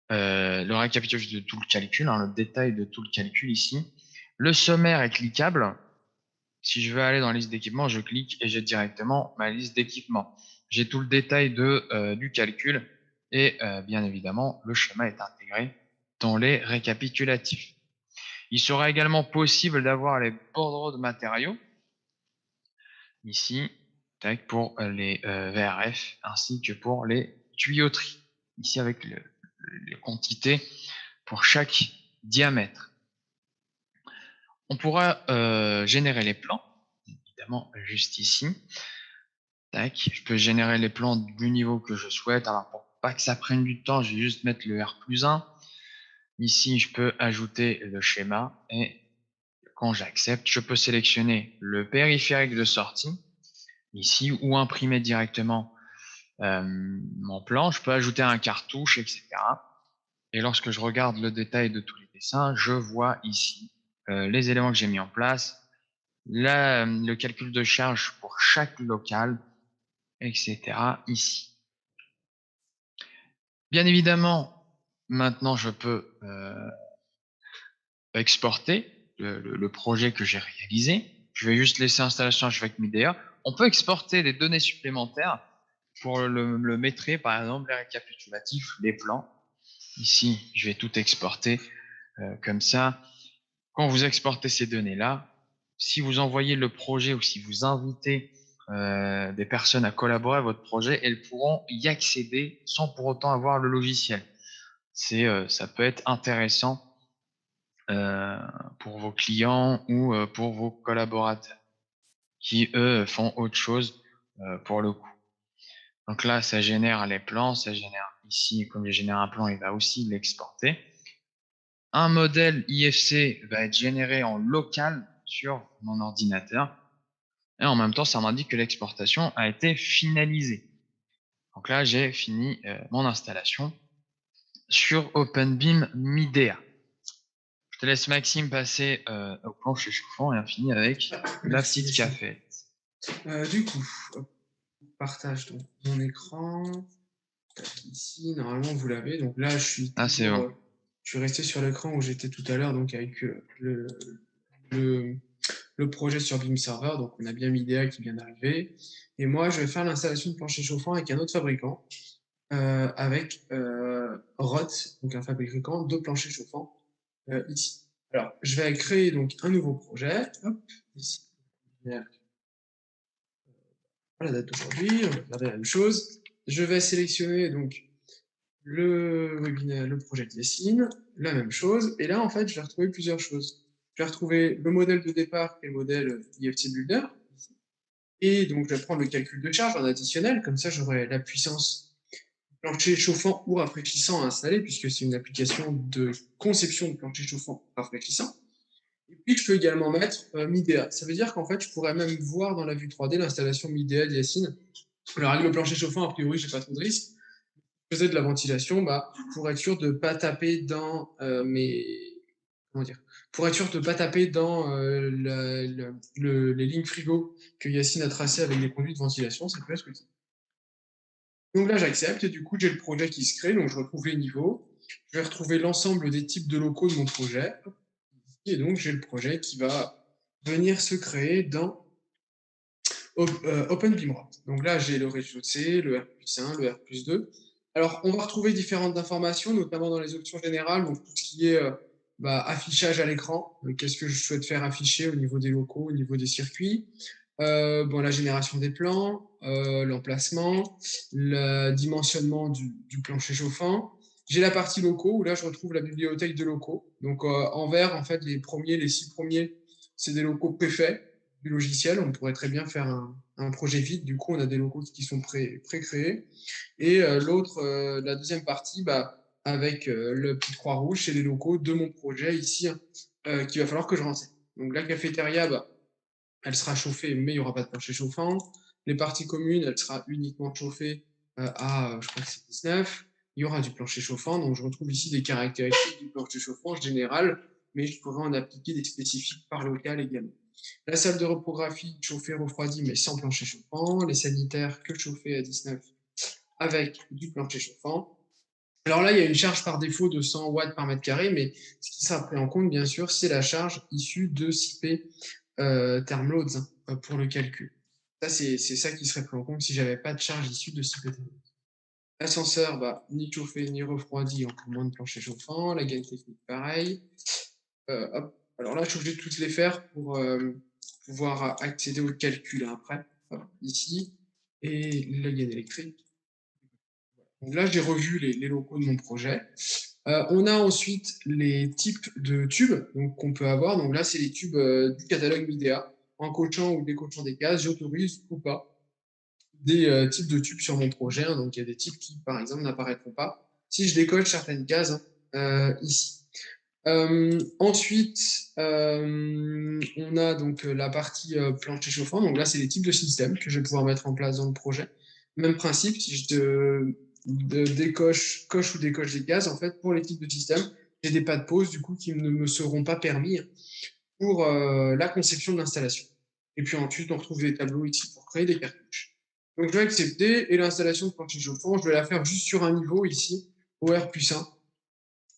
le récapitulatif de tout le calcul, le détail de tout le calcul ici. Le sommaire est cliquable. Si je veux aller dans la liste d'équipements, je clique et j'ai directement ma liste d'équipements. J'ai tout le détail du calcul et bien évidemment, le schéma est intégré dans les récapitulatifs. Il sera également possible d'avoir les bordereaux de matériaux ici pour les VRF ainsi que pour les tuyauteries. Ici avec les quantités pour chaque diamètre. On pourra générer les plans, évidemment juste ici. Je peux générer les plans du niveau que je souhaite. Alors pour pas que ça prenne du temps, je vais juste mettre le R+1. Ici, je peux ajouter le schéma et quand j'accepte, je peux sélectionner le périphérique de sortie ici ou imprimer directement mon plan. Je peux ajouter un cartouche, etc. Et lorsque je regarde le détail de tous les dessins, je vois ici les éléments que j'ai mis en place, le calcul de charge pour chaque local, etc. ici. Bien évidemment, maintenant je peux exporter le projet que j'ai réalisé. Je vais juste laisser installation avec Midea. On peut exporter des données supplémentaires pour le mettre, par exemple, les récapitulatifs, les plans. Ici, je vais tout exporter comme ça. Quand vous exportez ces données-là, si vous envoyez le projet ou si vous invitez des personnes à collaborer à votre projet, elles pourront y accéder sans pour autant avoir le logiciel. Ça peut être intéressant pour vos clients ou pour vos collaborateurs qui, eux, font autre chose pour le coup. Donc là, ça génère les plans, ça génère ici, comme il génère un plan, il va aussi l'exporter. Un modèle IFC va être généré en local sur mon ordinateur. Et en même temps, ça m'indique que l'exportation a été finalisée. Donc là, j'ai fini mon installation sur OpenBeam Midea. Je te laisse, Maxime, passer au plancher chauffant et on finit avec la Merci, petite Yacine. cafette. Du coup, partage donc mon écran. Ici, normalement, vous l'avez. Donc là, Ah, c'est bon. je suis resté sur l'écran où j'étais tout à l'heure, donc avec le, le projet sur Beam Server. Donc, on a bien Midea qui vient d'arriver. Et moi, je vais faire l'installation de plancher chauffant avec un autre fabricant, avec Roth, donc un fabricant de plancher chauffant ici. Alors, je vais créer donc un nouveau projet. Hop, ici. La date d'aujourd'hui, on va regarder la même chose. Je vais sélectionner donc le webinaire, le projet de Yacine, la même chose. Et là, en fait, je vais retrouver plusieurs choses. Je vais retrouver le modèle de départ, qui est le modèle IFT Builder. Et donc, je vais prendre le calcul de charge en additionnel. Comme ça, j'aurai la puissance plancher chauffant ou rafraîchissant à installer, puisque c'est une application de conception de plancher chauffant rafraîchissant. Et puis, je peux également mettre Midea. Ça veut dire qu'en fait, je pourrais même voir dans la vue 3D l'installation Midea d'Yacine. Alors, avec le plancher chauffant, a priori, j'ai pas trop de risque. Je faisais de la ventilation, pour être sûr de ne pas taper dans comment dire, pour être sûr de ne pas taper dans les lignes frigo que Yacine a tracées avec des conduits de ventilation, ça peut être utile. Donc là, j'accepte et du coup, j'ai le projet qui se crée. Donc, je retrouve les niveaux. Je vais retrouver l'ensemble des types de locaux de mon projet. Et donc, j'ai le projet qui va venir se créer dans OpenBeamRoute. Donc là, j'ai le rez-de-chaussée, le R+1, le R+2. Alors, on va retrouver différentes informations, notamment dans les options générales, donc tout ce qui est affichage à l'écran. Qu'est-ce que je souhaite faire afficher au niveau des locaux, au niveau des circuits. La génération des plans, l'emplacement, le dimensionnement du plancher chauffant. J'ai la partie locaux, où là, je retrouve la bibliothèque de locaux. Donc, en vert, en fait, les 6 premiers, c'est des locaux préfaits du logiciel. On pourrait très bien faire un projet vide. Du coup, on a des locaux qui sont pré-créés. Et la deuxième partie, avec le petit croix rouge, c'est les locaux de mon projet ici, qu'il va falloir que je renseigne. Donc, la cafétéria, elle sera chauffée, mais il n'y aura pas de plancher chauffant. Les parties communes, elle sera uniquement chauffée je crois que c'est 19. Il y aura du plancher chauffant, donc je retrouve ici des caractéristiques du plancher chauffant général, mais je pourrais en appliquer des spécifiques par local également. La salle de reprographie chauffée, refroidie, mais sans plancher chauffant. Les sanitaires que chauffés à 19 avec du plancher chauffant. Alors là, il y a une charge par défaut de 100 watts par mètre carré, mais ce qui sera pris en compte, bien sûr, c'est la charge issue de CP Thermloads pour le calcul. Ça, c'est ça qui serait pris en compte si j'avais pas de charge issue de CP Thermloads. L'ascenseur, ni chauffé ni refroidi, encore moins de plancher chauffant. La gaine technique, pareil. Alors là, je suis obligé de toutes les faire pour pouvoir accéder au calcul après. Ici. Et la gaine électrique. Donc là, j'ai revu les locaux de mon projet. On a ensuite les types de tubes qu'on peut avoir. Donc là, c'est les tubes du catalogue Midea. En cochant ou décochant des cases, j'autorise ou pas des types de tubes sur mon projet. Donc il y a des types qui, par exemple, n'apparaîtront pas si je décoche certaines cases ici. Ensuite, on a donc la partie plancher chauffant. Donc là, c'est les types de systèmes que je vais pouvoir mettre en place dans le projet. Même principe, si je coche ou décoche des cases, en fait, pour les types de systèmes, j'ai des pas de pause, du coup, qui ne me seront pas permis pour la conception de l'installation. Et puis ensuite, on retrouve des tableaux ici pour créer des cartouches. Donc, je vais accepter, et l'installation de plancher chauffant, je vais la faire juste sur un niveau ici, au R+1.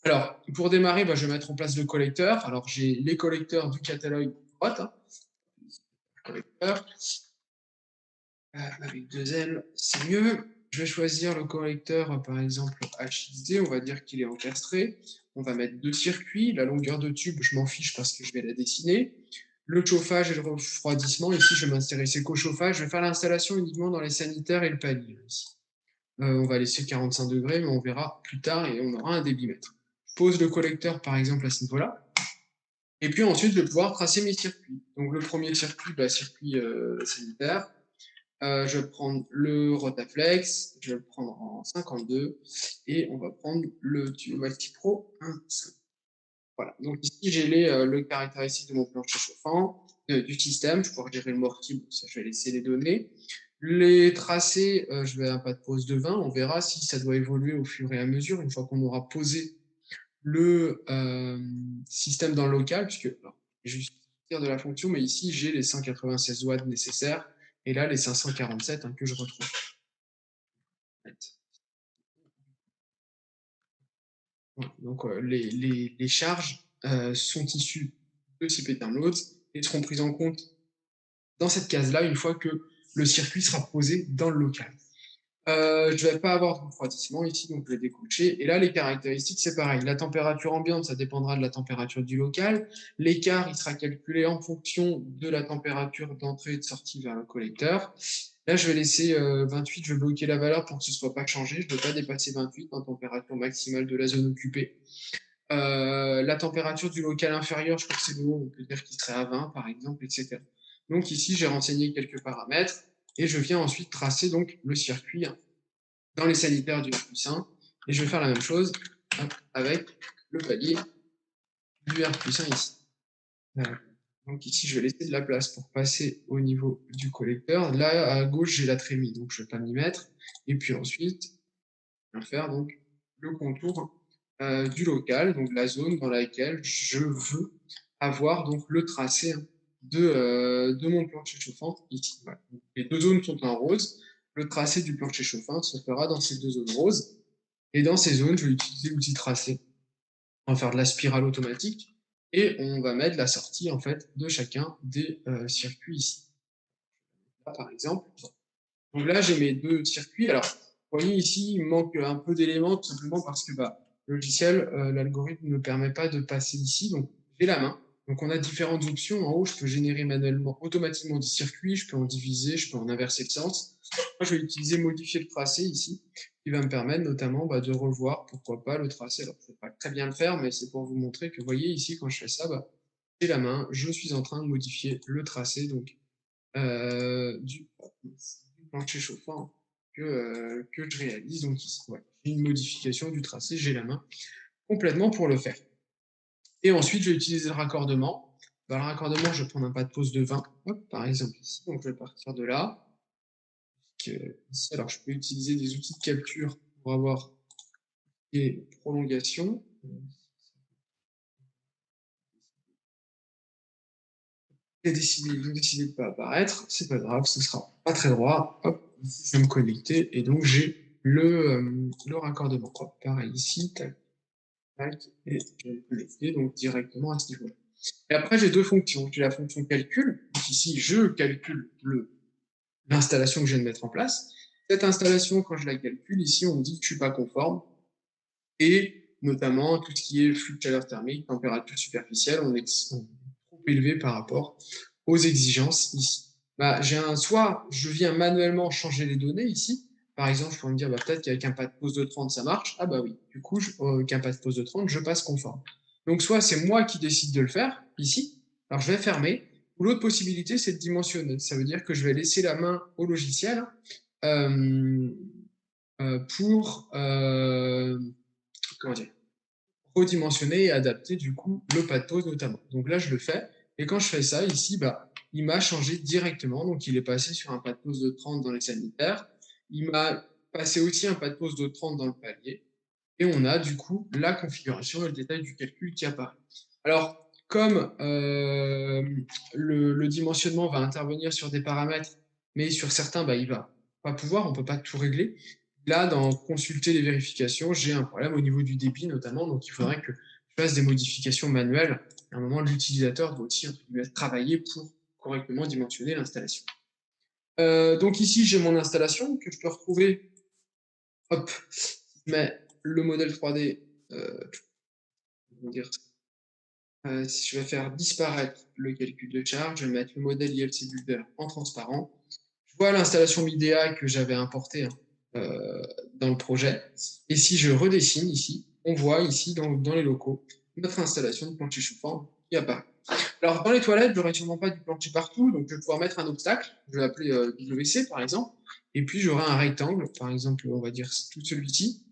Alors, pour démarrer, je vais mettre en place le collecteur. Alors, j'ai les collecteurs du catalogue droite. Collecteur. Avec 2 L, c'est mieux. Je vais choisir le collecteur, par exemple, HXD. On va dire qu'il est encastré. On va mettre 2 circuits. La longueur de tube, je m'en fiche parce que je vais la dessiner. Le chauffage et le refroidissement. Ici, je vais m'intéresser qu'au chauffage. Je vais faire l'installation uniquement dans les sanitaires et le palier. Ici. On va laisser 45 degrés, mais on verra plus tard et on aura un débitmètre. Je pose le collecteur, par exemple, à ce niveau-là. Et puis ensuite, je vais pouvoir tracer mes circuits. Donc le premier circuit, circuit sanitaire. Je vais prendre le Rotaflex, je vais le prendre en 52 et on va prendre le Multipro 1.5. Voilà. Donc ici, j'ai le caractéristique de mon plancher chauffant, du système. Je pourrais gérer le mortier, ça, je vais laisser les données. Les tracés, je vais à un pas de pause de 20. On verra si ça doit évoluer au fur et à mesure, une fois qu'on aura posé le système dans le local, puisque alors, je vais juste sortir de la fonction, mais ici, j'ai les 196 watts nécessaires, et là, les 547 que je retrouve. Voilà. Donc, les charges sont issues de CPThermLoads et seront prises en compte dans cette case-là une fois que le circuit sera posé dans le local. Je ne vais pas avoir de refroidissement ici, donc je vais décocher. Et là, les caractéristiques, c'est pareil. La température ambiante, ça dépendra de la température du local. L'écart, il sera calculé en fonction de la température d'entrée et de sortie vers le collecteur. Là, je vais laisser 28, je vais bloquer la valeur pour que ce ne soit pas changé. Je ne veux pas dépasser 28 en température maximale de la zone occupée. La température du local inférieur, je crois que c'est bon, on peut dire qu'il serait à 20 par exemple, etc. Donc ici, j'ai renseigné quelques paramètres et je viens ensuite tracer donc le circuit dans les sanitaires du R+1 et je vais faire la même chose avec le palier du R+1 ici. Donc ici, je vais laisser de la place pour passer au niveau du collecteur. Là, à gauche, j'ai la trémie, donc je ne vais pas m'y mettre. Et puis ensuite, je vais faire donc le contour du local, donc la zone dans laquelle je veux avoir donc le tracé de mon plancher chauffant ici. Voilà. Les deux zones sont en rose. Le tracé du plancher chauffant se fera dans ces deux zones roses. Et dans ces zones, je vais utiliser l'outil tracé. On va faire de la spirale automatique et on va mettre la sortie en fait de chacun des circuits ici. Là, par exemple. Donc là, j'ai mes deux circuits. Alors, vous voyez ici, il me manque un peu d'éléments, tout simplement parce que le logiciel, l'algorithme ne permet pas de passer ici. Donc, j'ai la main. Donc, on a différentes options. En haut, je peux générer manuellement, automatiquement des circuits. Je peux en diviser, je peux en inverser le sens. Moi, je vais utiliser modifier le tracé ici, qui va me permettre notamment de revoir, pourquoi pas, le tracé. Alors, je ne sais pas très bien le faire, mais c'est pour vous montrer que, vous voyez ici, quand je fais ça, j'ai la main. Je suis en train de modifier le tracé donc, du plancher chauffant que je réalise. Donc ici, ouais, j'ai une modification du tracé, j'ai la main complètement pour le faire. Et ensuite, je vais utiliser le raccordement. Le raccordement, je vais prendre un pas de pause de 20, hop, par exemple ici. Donc je vais partir de là. Ici, alors je peux utiliser des outils de capture pour avoir des prolongations. Vous décidez de ne pas apparaître, c'est pas grave, ce sera pas très droit. Hop, ici, je vais me connecter et donc j'ai le raccordement. Hop, pareil ici, tac, tac, et je vais me connecter donc directement à ce niveau-là. Et après, j'ai deux fonctions. J'ai la fonction calcul. Donc ici, je calcule l'installation que je viens de mettre en place. Cette installation, quand je la calcule, ici, on me dit que je ne suis pas conforme. Et notamment, tout ce qui est flux de chaleur thermique, température superficielle, on est trop élevé par rapport aux exigences ici. Soit je viens manuellement changer les données ici. Par exemple, je peux me dire peut-être qu'avec un pas de pause de 30, ça marche. Ah bah oui, du coup, avec un pas de pause de 30, je passe conforme. Donc soit c'est moi qui décide de le faire ici, alors je vais fermer, ou l'autre possibilité, c'est de dimensionner. Ça veut dire que je vais laisser la main au logiciel pour comment dire, redimensionner et adapter du coup le pas de pause notamment. Donc là, je le fais. Et quand je fais ça, ici, il m'a changé directement. Donc il est passé sur un pas de pause de 30 dans les sanitaires. Il m'a passé aussi un pas de pause de 30 dans le palier. Et on a du coup la configuration et le détail du calcul qui apparaît. Alors, comme le dimensionnement va intervenir sur des paramètres, mais sur certains, il va pas pouvoir, on ne peut pas tout régler. Là, dans consulter les vérifications, j'ai un problème au niveau du débit notamment, donc il faudrait que je fasse des modifications manuelles. À un moment, l'utilisateur doit aussi travailler pour correctement dimensionner l'installation. Donc ici, j'ai mon installation que je peux retrouver. Hop, mais le modèle 3D, comment dire, si je vais faire disparaître le calcul de charge, je vais mettre le modèle ILC Builder en transparent. Je vois l'installation MIDEA que j'avais importée dans le projet. Et si je redessine ici, on voit ici dans les locaux notre installation de plancher chauffant qui apparaît. Alors dans les toilettes, je n'aurai sûrement pas du plancher partout, donc je vais pouvoir mettre un obstacle, je vais appeler WC par exemple, et puis j'aurai un rectangle, par exemple on va dire tout celui-ci,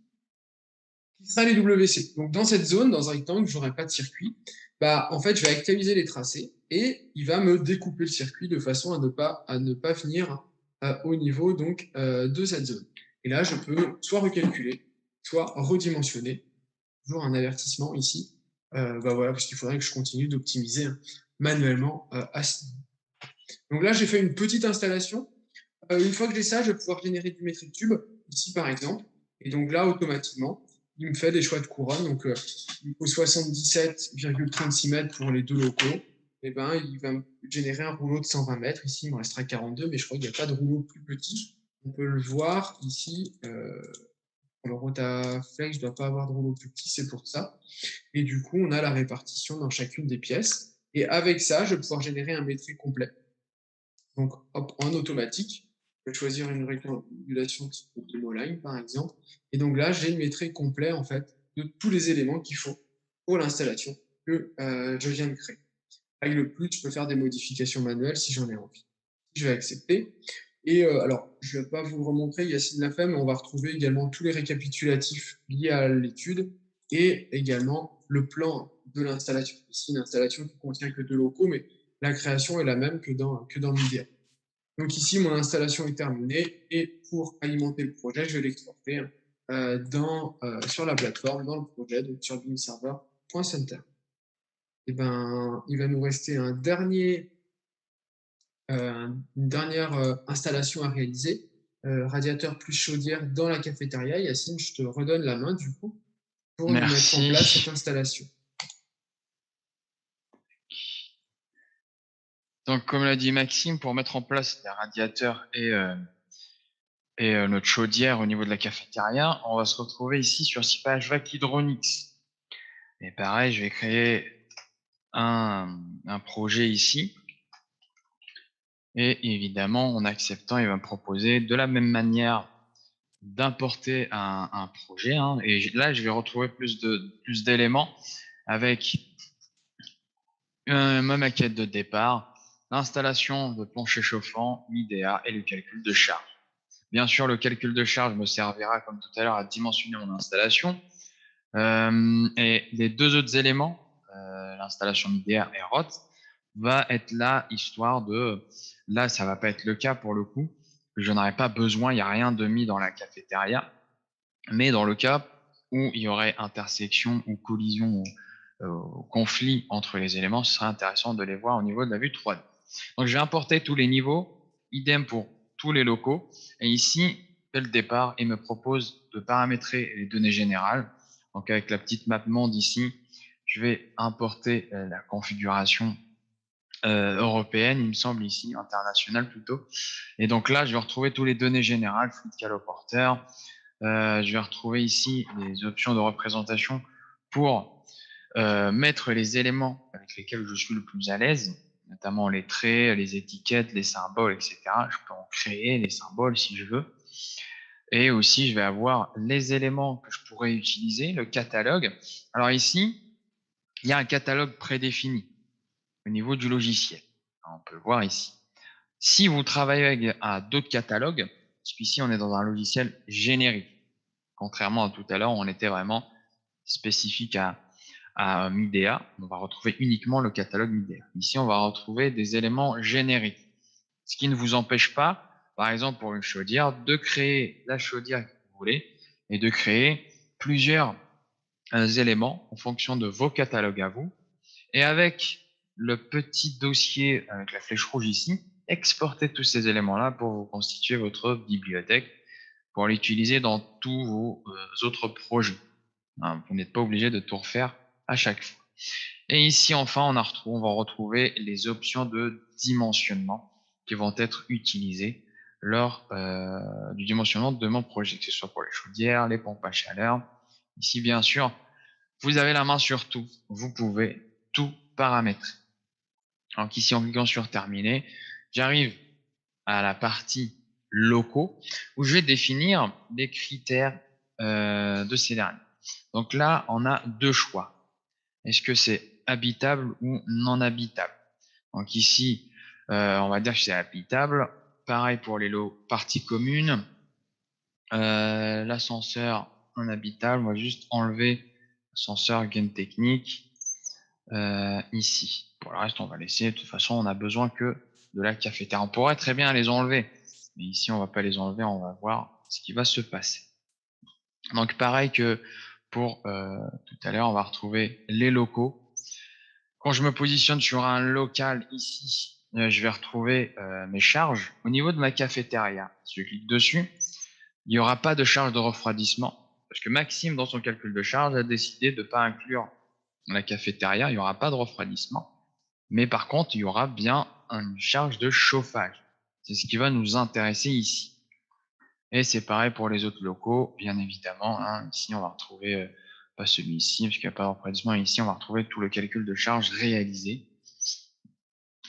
qui qui sera les WC. Donc, dans cette zone, dans un rectangle, je n'aurai pas de circuit. Bah, en fait, je vais actualiser les tracés et il va me découper le circuit de façon à ne pas venir au niveau donc, de cette zone. Et là, je peux soit recalculer, soit redimensionner. Toujours un avertissement ici. Bah voilà, parce qu'il faudrait que je continue d'optimiser manuellement à ce niveau. Donc là, j'ai fait une petite installation. Une fois que j'ai ça, je vais pouvoir générer du métrique cube, ici par exemple. Et donc là, automatiquement, il me fait des choix de couronne. Donc, il faut 77,36 mètres pour les deux locaux. Et ben, il va me générer un rouleau de 120 mètres. Ici, il me restera 42, mais je crois qu'il n'y a pas de rouleau plus petit. On peut le voir ici. Pour le Rotaflex, je ne dois pas avoir de rouleau plus petit, c'est pour ça. Et du coup, on a la répartition dans chacune des pièces. Et avec ça, je vais pouvoir générer un métrique complet. Donc, hop, en automatique, je vais choisir une régulation type Demoline, par exemple. Et donc là, j'ai le métrique complet, en fait, de tous les éléments qu'il faut pour l'installation que je viens de créer. Avec le plus, je peux faire des modifications manuelles si j'en ai envie. Je vais accepter. Et alors, je ne vais pas vous le remontrer, Yacine l'a fait, mais on va retrouver également tous les récapitulatifs liés à l'étude et également le plan de l'installation. Ici, une installation qui contient que deux locaux, mais la création est la même que dans Midea. Donc ici, mon installation est terminée et pour alimenter le projet, je vais l'exporter sur la plateforme, dans le projet, donc sur beamserver.center. Et ben, il va nous rester une dernière installation à réaliser. Radiateur plus chaudière dans la cafétéria. Yacine, je te redonne la main du coup pour nous mettre en place cette installation. Donc, comme l'a dit Maxime, pour mettre en place les radiateurs et notre chaudière au niveau de la cafétéria, on va se retrouver ici sur CypHVAC Hydronix. Et pareil, je vais créer un projet ici. Et évidemment, en acceptant, il va me proposer de la même manière d'importer un projet. Et là, je vais retrouver plus d'éléments avec ma maquette de départ, l'installation de plancher chauffant, Midea et le calcul de charge. Bien sûr, le calcul de charge me servira, comme tout à l'heure, à dimensionner mon installation. Et les deux autres éléments, l'installation Midea et ROT, va être là, histoire de... Là, ça va pas être le cas pour le coup. Je n'aurai pas besoin, il n'y a rien de mis dans la cafétéria. Mais dans le cas où il y aurait intersection ou collision ou conflit entre les éléments, ce serait intéressant de les voir au niveau de la vue 3D. Donc, je vais importer tous les niveaux, idem pour tous les locaux. Et ici, dès le départ, il me propose de paramétrer les données générales. Donc, avec la petite map monde ici, je vais importer la configuration européenne, il me semble ici, internationale plutôt. Et donc là, je vais retrouver tous les données générales, fluide caloporteur. Je vais retrouver ici les options de représentation pour mettre les éléments avec lesquels je suis le plus à l'aise, notamment les traits, les étiquettes, les symboles, etc. Je peux en créer les symboles si je veux. Et aussi, je vais avoir les éléments que je pourrais utiliser, le catalogue. Alors ici, il y a un catalogue prédéfini au niveau du logiciel. On peut le voir ici. Si vous travaillez avec d'autres catalogues, celui-ci, on est dans un logiciel générique. Contrairement à tout à l'heure, on était vraiment spécifique à Midea. On va retrouver uniquement le catalogue Midea. Ici, on va retrouver des éléments génériques. Ce qui ne vous empêche pas, par exemple pour une chaudière, de créer la chaudière que vous voulez et de créer plusieurs éléments en fonction de vos catalogues à vous. Et avec le petit dossier avec la flèche rouge ici, exportez tous ces éléments-là pour vous constituer votre bibliothèque pour l'utiliser dans tous vos autres projets. Vous n'êtes pas obligé de tout refaire à chaque fois. Et ici, enfin, on va retrouver les options de dimensionnement qui vont être utilisées lors du dimensionnement de mon projet, que ce soit pour les chaudières, les pompes à chaleur. Ici, bien sûr, vous avez la main sur tout. Vous pouvez tout paramétrer. Donc ici, en cliquant sur terminer, j'arrive à la partie locaux où je vais définir les critères de ces derniers. Donc là, on a deux choix. Est-ce que c'est habitable ou non habitable? Donc ici, on va dire que c'est habitable. Pareil pour les lots parties communes. L'ascenseur un habitable. On va juste enlever ascenseur, gain technique ici. Pour le reste, on va laisser. De toute façon, on n'a besoin que de la cafetière. On pourrait très bien les enlever, mais ici, on va pas les enlever. On va voir ce qui va se passer. Donc, pareil que pour tout à l'heure, on va retrouver les locaux. Quand je me positionne sur un local ici, je vais retrouver mes charges. Au niveau de ma cafétéria, si je clique dessus, il n'y aura pas de charge de refroidissement parce que Maxime, dans son calcul de charge, a décidé de ne pas inclure la cafétéria. Il n'y aura pas de refroidissement. Mais par contre, il y aura bien une charge de chauffage. C'est ce qui va nous intéresser ici. Et c'est pareil pour les autres locaux, bien évidemment. Ici, on va retrouver, pas celui-ci, parce qu'il n'y a pas de refroidissement. Ici, on va retrouver tout le calcul de charge réalisé.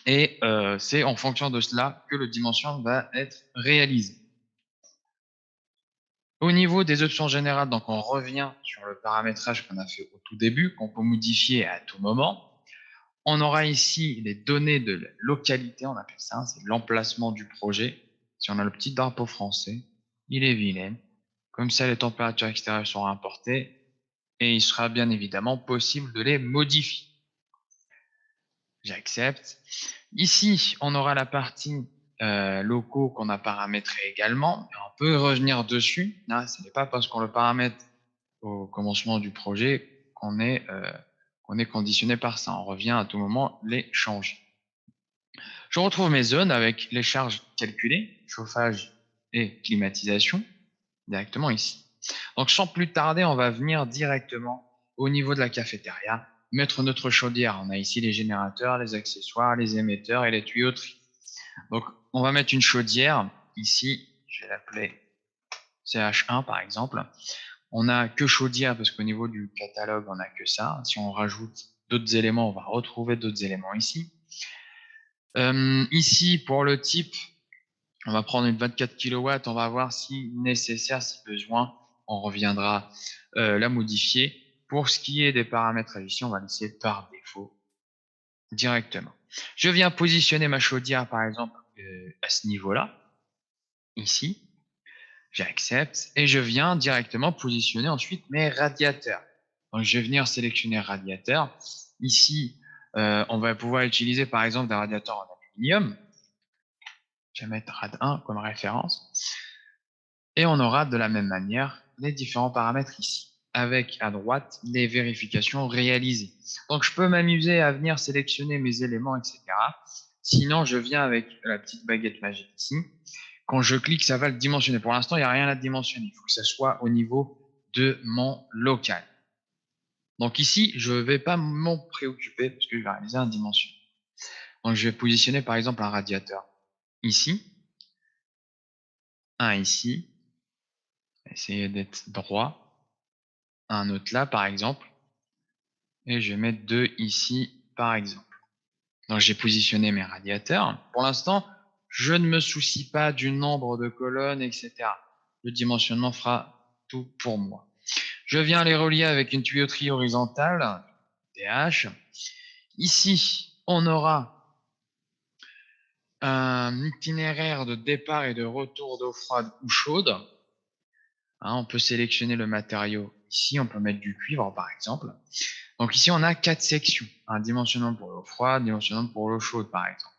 Et c'est en fonction de cela que le dimension va être réalisé. Au niveau des options générales, donc on revient sur le paramétrage qu'on a fait au tout début, qu'on peut modifier à tout moment. On aura ici les données de la localité, on appelle ça, c'est l'emplacement du projet. Si on a le petit drapeau français, il est vilain. Comme ça, les températures extérieures seront importées et il sera bien évidemment possible de les modifier. J'accepte. Ici, on aura la partie locaux qu'on a paramétré également. On peut revenir dessus. Ce n'est pas parce qu'on le paramètre au commencement du projet qu'on est conditionné par ça. On revient à tout moment les changer. Je retrouve mes zones avec les charges calculées, chauffage et climatisation, directement ici. Donc, sans plus tarder, on va venir directement au niveau de la cafétéria, mettre notre chaudière. On a ici les générateurs, les accessoires, les émetteurs et les tuyauteries. Donc, on va mettre une chaudière. Ici, je vais l'appeler CH1 par exemple. On n'a que chaudière parce qu'au niveau du catalogue, on n'a que ça. Si on rajoute d'autres éléments, on va retrouver d'autres éléments ici. Ici, pour le type, on va prendre une 24 kW. On va voir si nécessaire, si besoin, on reviendra la modifier. Pour ce qui est des paramètres ici, on va laisser par défaut directement. Je viens positionner ma chaudière, par exemple, à ce niveau-là, ici. J'accepte et je viens directement positionner ensuite mes radiateurs. Donc, je vais venir sélectionner radiateur. Ici, on va pouvoir utiliser, par exemple, des radiateurs en aluminium. Je vais mettre RAD 1 comme référence. Et on aura de la même manière les différents paramètres ici, avec à droite les vérifications réalisées. Donc, je peux m'amuser à venir sélectionner mes éléments, etc. Sinon, je viens avec la petite baguette magique ici. Quand je clique, ça va le dimensionner. Pour l'instant, il n'y a rien à dimensionner. Il faut que ça soit au niveau de mon local. Donc ici, je ne vais pas m'en préoccuper parce que je vais réaliser un dimensionnement. Donc, je vais positionner par exemple un radiateur ici, un ici, essayer d'être droit, un autre là par exemple, et je vais mettre deux ici par exemple. Donc, j'ai positionné mes radiateurs. Pour l'instant, je ne me soucie pas du nombre de colonnes, etc. Le dimensionnement fera tout pour moi. Je viens les relier avec une tuyauterie horizontale, TH. Ici, on aura un itinéraire de départ et de retour d'eau froide ou chaude. On peut sélectionner le matériau. Ici, on peut mettre du cuivre, par exemple. Donc ici, on a 4 sections. Un dimensionnement pour l'eau froide, un dimensionnement pour l'eau chaude, par exemple.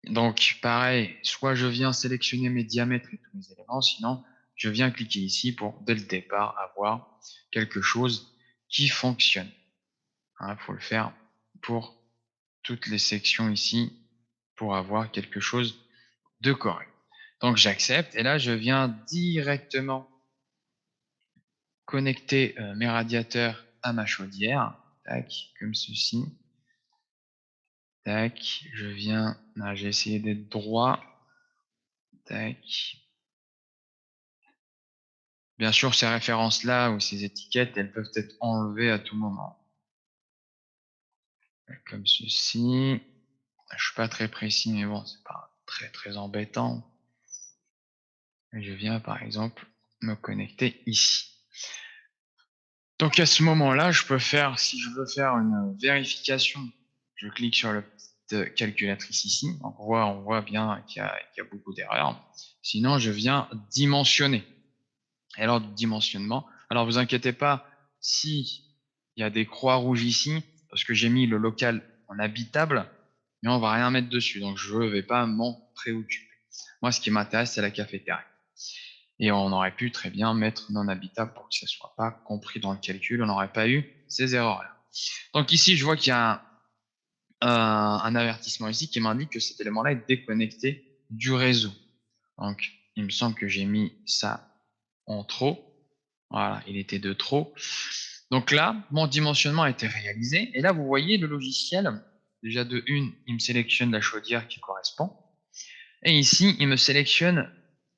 Donc, pareil, soit je viens sélectionner mes diamètres et tous mes éléments, sinon, je viens cliquer ici pour, dès le départ, avoir quelque chose qui fonctionne. Il faut le faire pour toutes les sections ici pour avoir quelque chose de correct. Donc, j'accepte et là, je viens directement connecter mes radiateurs à ma chaudière. Tac, comme ceci. Tac, je viens, j'ai essayé d'être droit. Tac. Bien sûr, ces références-là ou ces étiquettes, elles peuvent être enlevées à tout moment. Comme ceci. Je suis pas très précis, mais bon, c'est pas très très embêtant. Et je viens par exemple me connecter ici. Donc à ce moment-là, je peux faire, si je veux faire une vérification, je clique sur la petite calculatrice ici. On voit bien qu'il y a beaucoup d'erreurs. Sinon, je viens dimensionner. Et l'ordre de dimensionnement. Alors, vous inquiétez pas, si il y a des croix rouges ici, parce que j'ai mis le local en habitable, mais on va rien mettre dessus, donc je ne vais pas m'en préoccuper. Moi, ce qui m'intéresse, c'est la cafétéria. Et on aurait pu très bien mettre non habitable pour que ça ne soit pas compris dans le calcul, on n'aurait pas eu ces erreurs-là. Donc ici, je vois qu'il y a un avertissement ici qui m'indique que cet élément-là est déconnecté du réseau. Donc, il me semble que j'ai mis ça en trop. Voilà, il était de trop. Donc là, mon dimensionnement a été réalisé. Et là, vous voyez le logiciel. Déjà de une, il me sélectionne la chaudière qui correspond. Et ici, il me sélectionne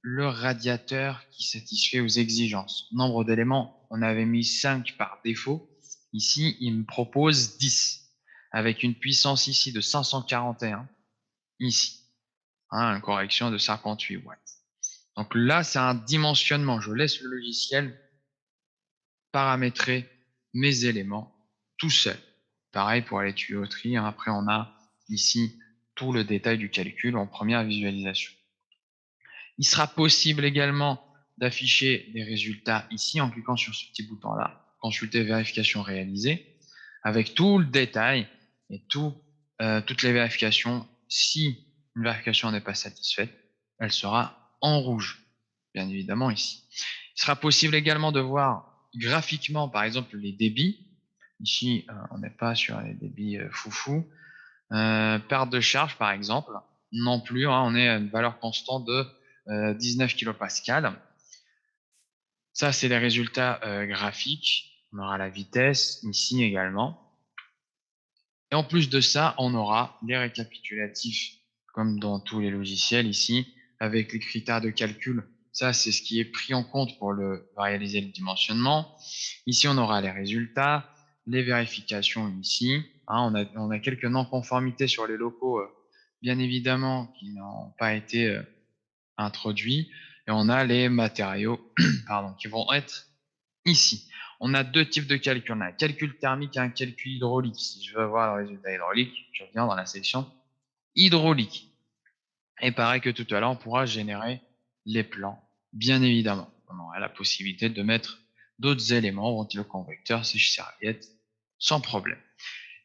le radiateur qui satisfait aux exigences. Nombre d'éléments, on avait mis 5 par défaut. Ici, il me propose 10 avec une puissance ici de 541. Ici, une correction de 58 watts. Donc là, c'est un dimensionnement. Je laisse le logiciel paramétrer mes éléments tout seul. Pareil pour les tuyauteries. Après, on a ici tout le détail du calcul en première visualisation. Il sera possible également d'afficher des résultats ici en cliquant sur ce petit bouton-là, consulter vérification réalisée, avec tout le détail et toutes les vérifications. Si une vérification n'est pas satisfaite, elle sera en rouge, bien évidemment ici. Il sera possible également de voir graphiquement, par exemple, les débits. Ici, on n'est pas sur les débits foufou. Perte de charge, par exemple, non plus. On est à une valeur constante de 19 kPa. Ça, c'est les résultats graphiques. On aura la vitesse ici également. Et en plus de ça, on aura les récapitulatifs, comme dans tous les logiciels ici, avec les critères de calcul. Ça, c'est ce qui est pris en compte pour réaliser le dimensionnement. Ici, on aura les résultats, les vérifications ici. On a quelques non-conformités sur les locaux, bien évidemment, qui n'ont pas été introduits. Et on a les matériaux qui vont être ici. On a deux types de calculs. On a un calcul thermique et un calcul hydraulique. Si je veux avoir le résultat hydraulique, je viens dans la section hydraulique. Et pareil que tout à l'heure, on pourra générer les plans, bien évidemment. On aura la possibilité de mettre d'autres éléments, ventiloconvecteur, sèche-serviette, sans problème.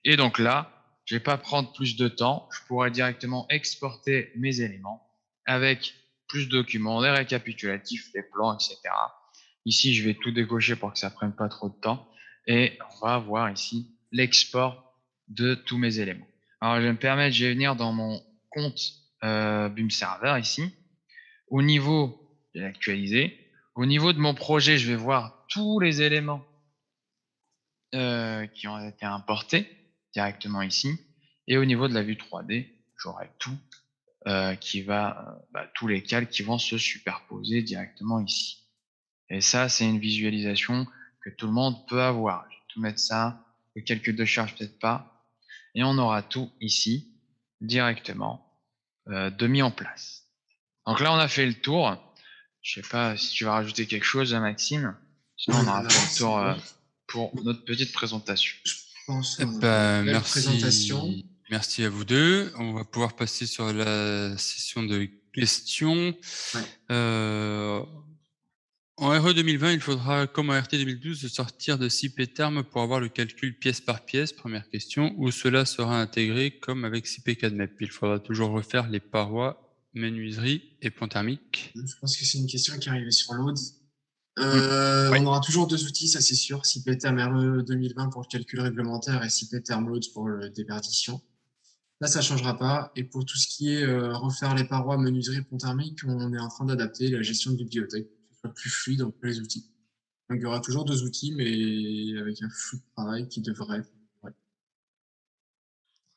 Et donc là, je ne vais pas prendre plus de temps. Je pourrais directement exporter mes éléments avec plus de documents, les récapitulatifs, les plans, etc. Ici, je vais tout décocher pour que ça ne prenne pas trop de temps. Et on va voir ici l'export de tous mes éléments. Alors, je vais me permettre, je vais venir dans mon compte BIM Server ici. Au niveau, je vais l'actualiser. Au niveau de mon projet, je vais voir tous les éléments qui ont été importés directement ici. Et au niveau de la vue 3D, j'aurai tout tous les calques qui vont se superposer directement ici. Et ça, c'est une visualisation que tout le monde peut avoir. Je vais tout mettre ça, le calcul de charge peut-être pas. Et on aura tout ici directement de mis en place. Donc là, on a fait le tour. Je sais pas si tu vas rajouter quelque chose, Maxime. Sinon, on aura fait le tour pour notre petite présentation. Je pense merci. Merci à vous deux. On va pouvoir passer sur la session de questions. Ouais. En RE 2020, il faudra, comme en RT 2012, sortir de CP-Term pour avoir le calcul pièce par pièce, première question, ou cela sera intégré comme avec CP-CADMEP. Il faudra toujours refaire les parois, menuiserie et pont thermique. Je pense que c'est une question qui est arrivée sur l'Aude. On aura toujours deux outils, ça c'est sûr, CP-Term RE 2020 pour le calcul réglementaire et CP-Term Loads pour la déperdition. Là, ça ne changera pas. Et pour tout ce qui est refaire les parois, menuiserie, pont thermique, on est en train d'adapter la gestion de bibliothèque pour que ce soit plus fluide entre les outils. Donc, il y aura toujours deux outils, mais avec un flux de travail qui devrait être. Ouais.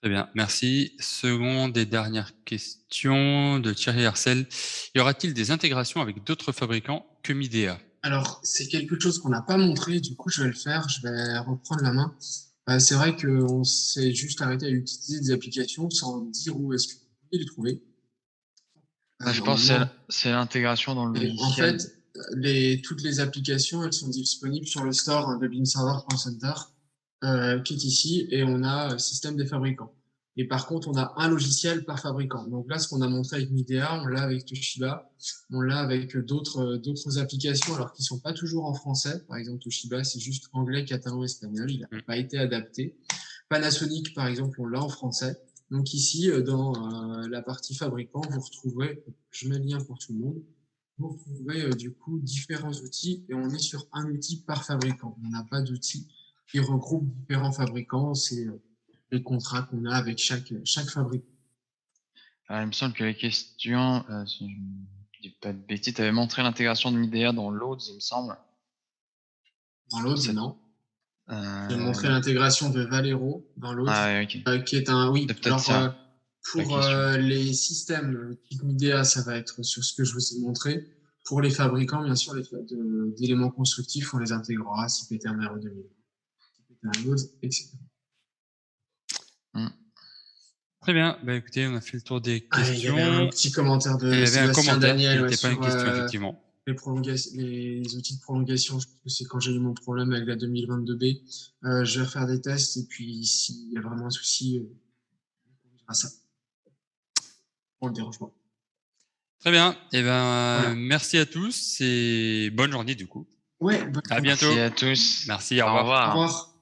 Très bien, merci. Seconde et dernière question de Thierry Hercel. Y aura-t-il des intégrations avec d'autres fabricants que Midea? Alors, c'est quelque chose qu'on n'a pas montré, du coup, je vais le faire, je vais reprendre la main. C'est vrai qu'on s'est juste arrêté à utiliser des applications sans dire où est-ce que vous pouvez les trouver. Je pense que c'est l'intégration dans le logiciel. En fait, toutes les applications, elles sont disponibles sur le store de BIMserver.center qui est ici, et on a système des fabricants. Et par contre, on a un logiciel par fabricant. Donc là, ce qu'on a montré avec Midea, on l'a avec Toshiba, on l'a avec d'autres applications, alors qui sont pas toujours en français. Par exemple, Toshiba, c'est juste anglais, catalan, espagnol. Il n'a pas été adapté. Panasonic, par exemple, on l'a en français. Donc ici, dans la partie fabricant, vous retrouverez, je mets le lien pour tout le monde, vous retrouverez du coup différents outils et on est sur un outil par fabricant. On n'a pas d'outil qui regroupe différents fabricants. C'est les contrats qu'on a avec chaque fabricant. Alors, il me semble que les questions, si je ne dis pas de bêtises, tu avais montré l'intégration de Midea dans Loads, il me semble. Dans l'autre, C'est- non. J'ai montré l'intégration de Valero dans l'autre, Ah ouais, ok. qui est un... Oui, C'est peut-être alors ça, la pour question. les systèmes type Midea, ça va être sur ce que je vous ai montré. Pour les fabricants, bien sûr, d'éléments constructifs, on les intégrera, CPTerm RE2000, CPTerm Loads, etc. Très bien. Bah, écoutez, on a fait le tour des Ah, il y avait un questions. petit commentaire de Il y avait un Sébastien commentaire qui Daniel n'était pas une sur question, effectivement. les outils de prolongation. Je pense que c'est quand j'ai eu mon problème avec la 2022B. Je vais faire des tests et puis s'il y a vraiment un souci, on verra ça. Pour le dérangement. Très bien. Eh ben, Voilà. merci à tous et bonne journée du coup. Ouais, À bientôt. Merci à tous. Merci, au Au revoir. revoir. Au revoir.